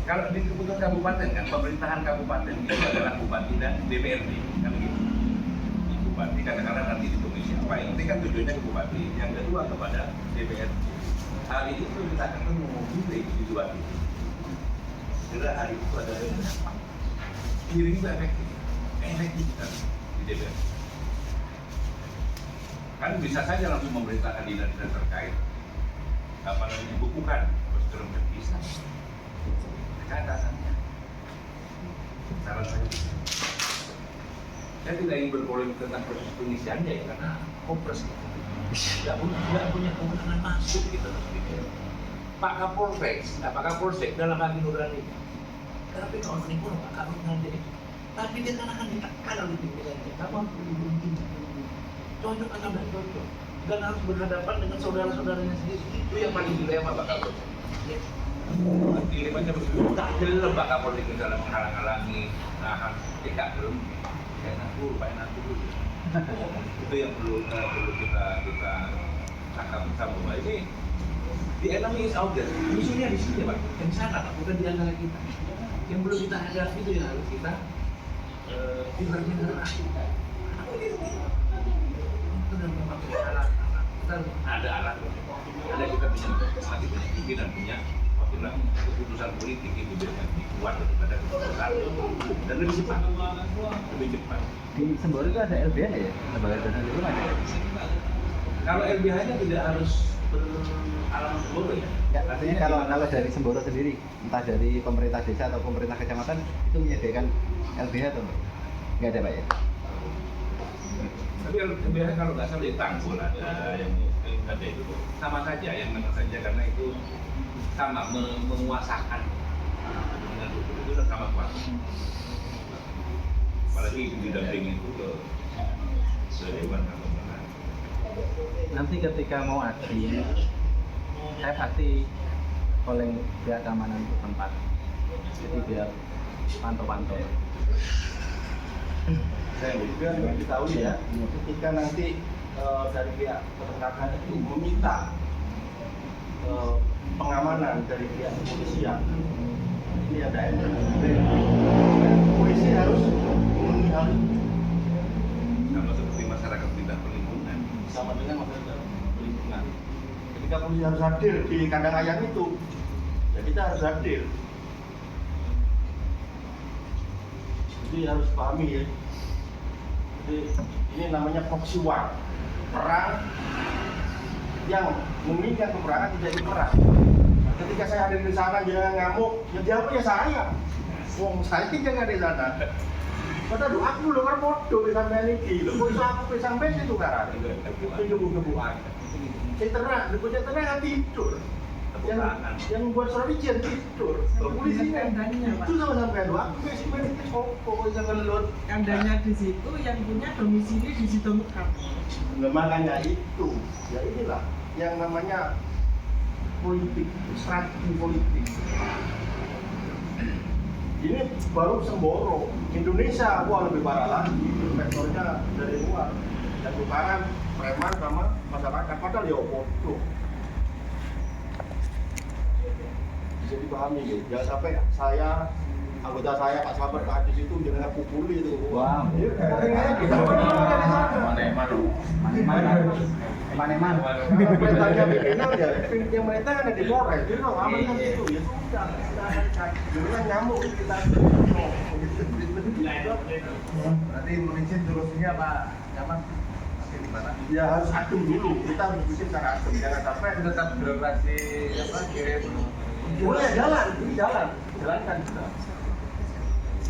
Kalau di keputusan kabupaten kan pemerintahan kabupaten itu adalah bupati dan DPRD kan gitu. Bupati kadang-kadang nanti di komisi apa yang penting kan tujuannya ke bupati, yang kedua kepada DPRD. Hari itu kita akan memilih di dua itu. Kira hari itu ada yang berapa? Hearing itu efektif kita di DPR. Kan bisa saja langsung memerintahkan dinas terkait apa namanya bukukan prosedur terpisah. Dekat atasannya. Saran saya tidak ingin berpolemik tentang proses pengisiannya ya karena kompres tidak punya kewenangan masuk gitu. Pak Kapolsek dalam hati nurani Tapi kalau menipu nggak akan nanti. Tapi dia kan akan ditekan oleh pimpinannya. Apa? Cocok atau tidak cocok? Dan harus berhadapan dengan saudara-saudaranya sendiri. Itu yang paling dilema Pak Kapolri. Dilemanya begitu. Tak jelas Pak Kapolri dalam menghalang-halangi nahan tidak belum. Kayak nanti dulu. Itu yang perlu kita tangkap bersama. Ini the enemy is out there. Musuhnya di sini Pak, yang sana Pak, bukan di antara kita. Yang belum kita hadapi itu yang harus kita pintar-pintar. Itu dan memakai alat. Kita ada alat. Ada kita punya pimpinan punya keputusan politik itu bisa dibuat daripada keputusan dan lebih cepat. Di Semboro itu ada LBH ya? Lembaga donasi itu ada. Kalau LBH-nya tidak harus beralamat Semboro ya? Ya, artinya kalau dari Semboro sendiri, entah dari pemerintah desa atau pemerintah kecamatan itu menyediakan LBH atau enggak? Nggak ada Pak ya? Tapi LBH kalau nggak salah di Tanggul ada yang ada itu sama saja yang mana saja karena itu sama menguasakan dengan hukum itu kan sama kuat. Apalagi didampingi itu ke Dewan Keamanan. Nanti ketika mau adil, saya pasti calling pihak keamanan untuk tempat, jadi biar pantau-pantau. Saya juga diketahui ya, ketika nanti dari pihak peternakan itu meminta pengamanan dari pihak kepolisian, ini ada polisi harus memenuhi hal itu. Sama seperti masyarakat tidak perlindungan. Sama dengan masyarakat perlindungan. Ketika polisi harus hadir di kandang ayam itu, ya kita harus hadir. Jadi harus pahami ya. Jadi ini namanya proxy war, perang yang menginginkan peperangan tidak diperang. Ketika saya hadir di sana jangan ngamuk, yang jawab ya saya. Wong saya jangan ada di sana. Padahal aku lho kan bodoh di sampean iki. Lho kok iso aku pe sampean itu kan. Itu gebu-gebuan. Saya terang, dia tenang tidur. Yang membuat surat izin tidur. Polisinya itu sama sampean. Aku pe sampean iki opo kok iso ngelut. Kandangnya di situ, yang punya domisili di situ Mekah. Makanya itu, ya inilah yang namanya politik, strategi politik. Ini baru Semboro, Indonesia wah lebih parah lagi, investornya dari luar, yang tukaran preman sama masyarakat, padahal ya bodoh. Bisa dipahami gitu, jangan sampai anggota saya Pak Slamet Pak Adis itu jangan pukuli itu. Wow. Maneman. Perintahnya pimpinan ya, yang mereka kan ada di Polres, jadi kalau aman itu ya sudah. Dulu kan nyamuk kita. Berarti menizin solusinya Pak Nyaman gimana? Ya harus adem dulu, kita harus bikin cara adem, jangan sampai Tetap birokrasi kirim. boleh jalankan kita.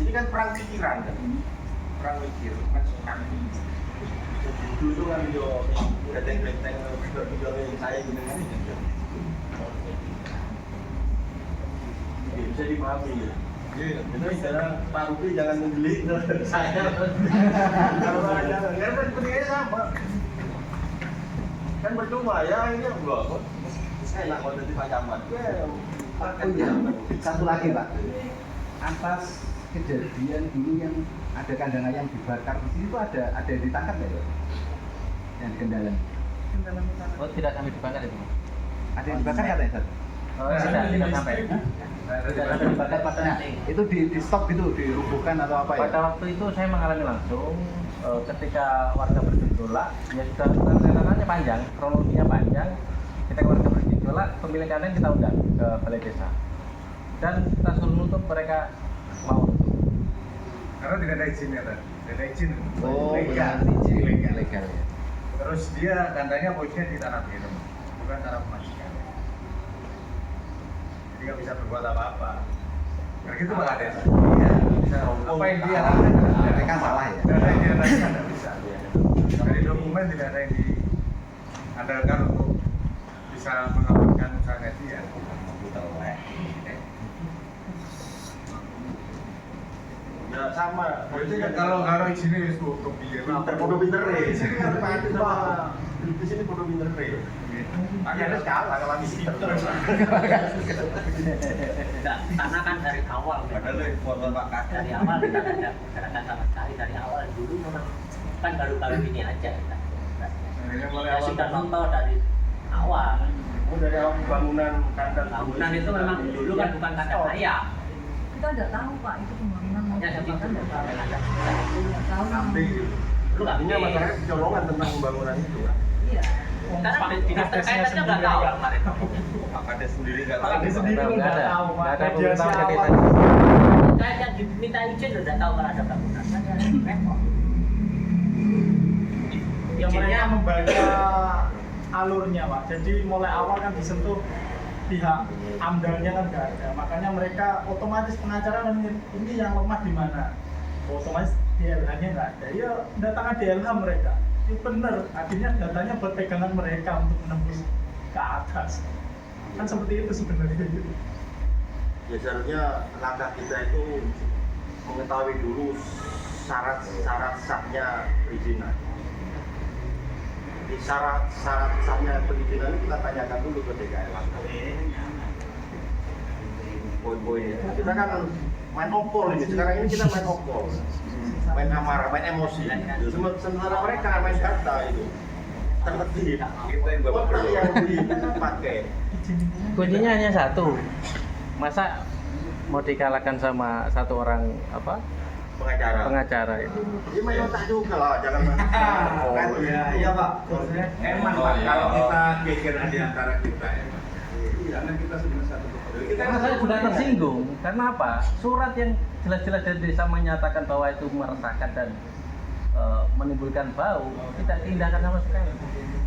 Ini kan perang pikiran kan, perang mikir, kan kami. Dulu kan yo benteng-benteng video saya gini kan. Bisa dipahami ya. Jadi sekarang Pak Rupi jangan membeli saya. Kalau ada, kan pentingnya sama. Kan percuma ya ini enggak kok. Enak kalau jadi Pak Camat. Oh iya, satu lagi Pak. Atas kejadian dulu yang ada kandang ayam dibakar di sini itu ada yang ditangkap nggak ya? Yang di Kendalan. Oh, tidak sampai dibakar itu? Ada yang dibakar katanya Ustaz? Oh, tidak sampai. Tidak sampai dibakar pada nanti. Itu di stop gitu, dirubuhkan atau apa ya? Pada waktu itu saya mengalami langsung ketika warga bergejolak, ya sudah rencananya panjang, kronologinya panjang. Ketika warga bergejolak, pemilik kandang kita undang ke balai desa dan kita suruh nutup, mereka mau nutup. Karena tidak ada izinnya kan? Tidak ada izin. Oh, legal. izin Ilegal. legal ya. Terus dia kandangnya posisinya di tanah biru, bukan tanah pemajikan. Jadi nggak bisa berbuat apa-apa. Karena gitu Pak Kades. Iya, bisa. Apa yang dia lakukan? Mereka salah ya? Tidak ada yang dia lakukan, tidak bisa. Dari dokumen tidak ada yang diandalkan untuk bisa mengamankan usahanya dia. Ya sama. Berarti kan kalau di sini wis tutup piye. Podo pinter di sini kan Pak di sini podo pinter Akhirnya kalah kalau di situ. Karena kan dari awal Padahal itu foto Pak Kadang. dari awal kita tidak ada gerakan sama sekali dari awal dulu memang kan baru-baru ini aja kita. Ya sudah nonton dari awal. Oh, dari awal pembangunan kandang. Bangunan itu memang dulu kan bukan kandang ayam. Kita nggak tahu Pak itu pembangunan mau Ya jadi diapakan itu nggak tahu. nggak Nggak tahu. Nanti Lu nggak artinya masalahnya kecolongan tentang pembangunan itu. Iya. karena dinas terkait aja nggak tahu kemarin. Pak Kades sendiri nggak Pak tahu. Kades sendiri pun nggak tahu, Pak. Nggak ada Media pemberitahuan ke siapa? desa. Terkait yang diminta izin udah tahu kalau ada bangunan. Repot. Ya mereka membaca alurnya Pak. Jadi mulai awal kan disentuh pihak AMDAL-nya kan nggak ada. Makanya mereka otomatis pengacara ini yang lemah di mana. Otomatis DLH-nya nggak ada. Ya datangkan DLH mereka. Itu benar. Akhirnya datanya buat pegangan mereka untuk menembus ke atas. Kan seperti itu sebenarnya. Ya seharusnya langkah kita itu mengetahui dulu syarat sahnya perizinan. Di syarat sahnya perizinan kita tanyakan dulu ke DKI langsung. Poin-poinnya. Kita kan main opol ini. Sekarang ini kita main opol, main amarah, main emosi. Sementara mereka main data itu tertib. Kita yang bapak Kota perlu. yang dipakai. Kuncinya hanya satu. Masa mau dikalahkan sama satu orang pengacara itu? Dia main otak juga lah, jangan main. Kan Iya Pak. emang Pak, kalau kita geger di antara kita emang. Karena kita sudah satu kepentingan. Karena saya juga tersinggung. Karena apa? Surat yang jelas-jelas dari desa menyatakan bahwa itu meresahkan dan menimbulkan bau tidak diindahkan sama sekali.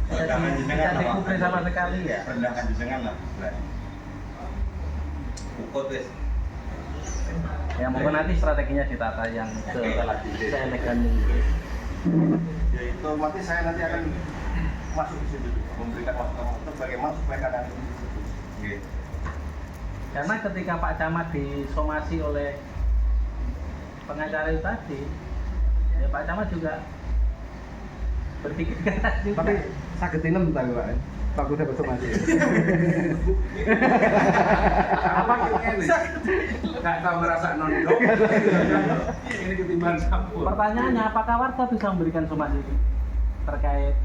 Tidak dikubri sama sekali ya. Rendahkan jenengan lah. Ukut wis. Ya mungkin nanti strateginya ditata yang seelegan mungkin. Ya itu nanti saya nanti akan masuk di situ, memberikan masukan untuk bagaimana supaya kadang Nggih. Karena ketika Pak Camat disomasi oleh pengacara itu tadi, ya Pak Camat juga berpikir keras juga. Tapi sakit inem tahu Pak. Pak udah bersomasi. Apa ini? Nggak tahu ngerasa nondok. Ini ketimbang campur. Pertanyaannya, apakah warga bisa memberikan somasi terkait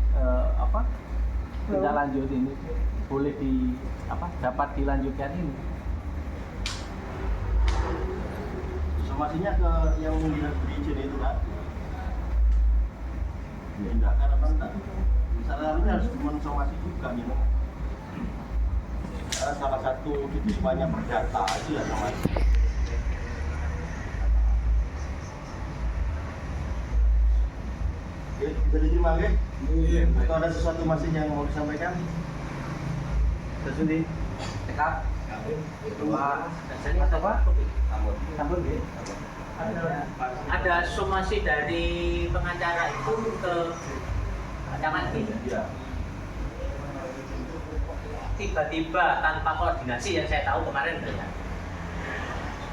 tindak lanjut ini boleh dapat dilanjutkan ini? somasinya ke yang dinas berizin itu kan. Tindakan apa enggak? Misalnya harus mensomasi juga nih. Karena salah satu titipannya perdata itu ya somasi. Oke, bisa diterima nggih? Iya. Atau ada sesuatu masih yang mau disampaikan? Tersundi, tekap, kedua, apa? Sambut ya. Ada somasi dari pengacara itu ke Camat ini. Iya. Tiba-tiba tanpa koordinasi yang saya tahu kemarin ya,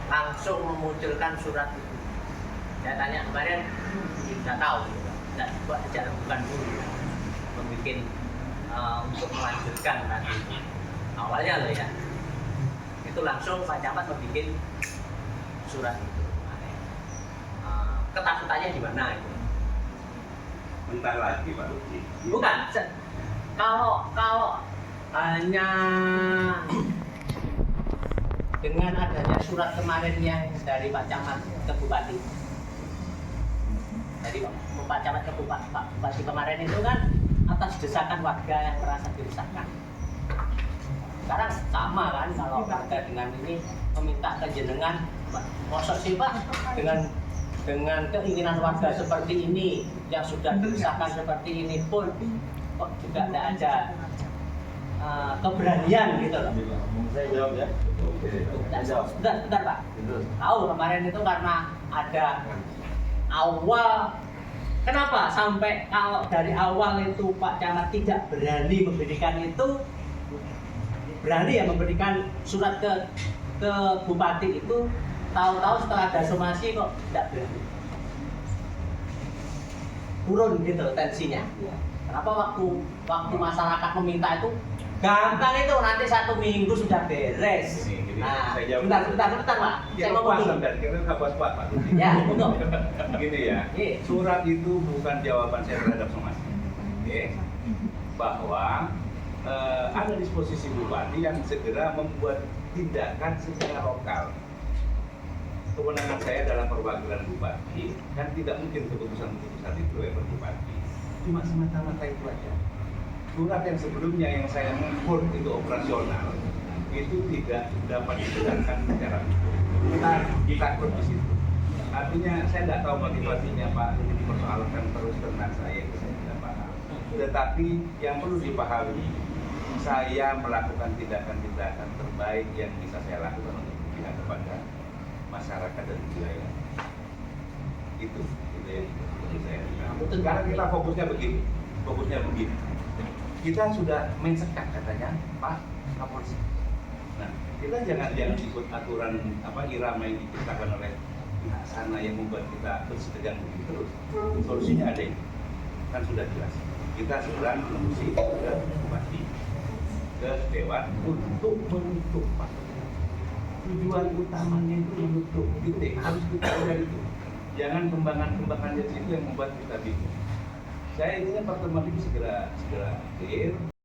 langsung memunculkan surat itu. Saya tanya kemarin, nggak tahu, nggak buat aja bukan dulu, membuat untuk melanjutkan nanti. Awalnya loh ya, itu langsung Pak Camat membuat surat itu. Ketakutannya di mana itu? Bentar lagi Pak Luki. Bukan, kalau hanya dengan adanya surat kemarin yang dari Pak Camat ke Bupati. Jadi Pak Camat ke Bupati kemarin itu kan atas desakan warga yang merasa diresahkan. Sekarang sama kan kalau warga dengan ini meminta ke jenengan, mosok sih Pak dengan keinginan warga seperti ini yang sudah diresahkan seperti ini pun kok juga tidak ada keberanian gitu loh. Saya jawab ya. Bentar Pak. Tahu kemarin itu karena ada awal. Kenapa sampai kalau dari awal itu Pak Camat tidak berani memberikan itu, berani ya memberikan surat ke Bupati itu tahu-tahu setelah ada somasi kok tidak berhenti. Turun gitu tensinya. Kenapa waktu masyarakat meminta itu gampang itu, nanti 1 minggu sudah beres. Gini, Nah, saya jawab. bentar Pak. Ya, Saya ngomong puas dulu. dan kita nggak puas Pak. Ya, betul. Gini ya, Iya. surat itu bukan jawaban saya terhadap somasi. Oke, bahwa ada disposisi bupati yang segera membuat tindakan secara lokal. Kewenangan saya dalam perwakilan bupati, kan tidak mungkin keputusan-keputusan itu oleh bupati. Cuma semata-mata itu aja. Surat yang sebelumnya yang saya mengukur itu operasional, itu tidak dapat dijalankan secara kita di situ. Artinya saya tidak tahu motivasinya Pak ini dipersoalkan terus tentang saya, itu saya tidak paham. Tetapi yang perlu dipahami, saya melakukan tindakan-tindakan terbaik yang bisa saya lakukan untuk berpihak kepada masyarakat dan wilayah. Itu yang perlu saya. Sekarang kita fokusnya begini. Kita sudah main sekat katanya Pak Kapolres. Nah, kita jangan ikut aturan irama yang diciptakan oleh pihak sana yang membuat kita bersitegang begini terus. Solusinya ada ini, kan sudah jelas. Kita segera menemui ke bupati, ke dewan untuk menutup Pak. Tujuan utamanya itu menutup titik, harus kita lihat itu. Jangan kembangan-kembangan dari situ yang membuat kita bingung. Saya inginnya pertemuan ini segera clear.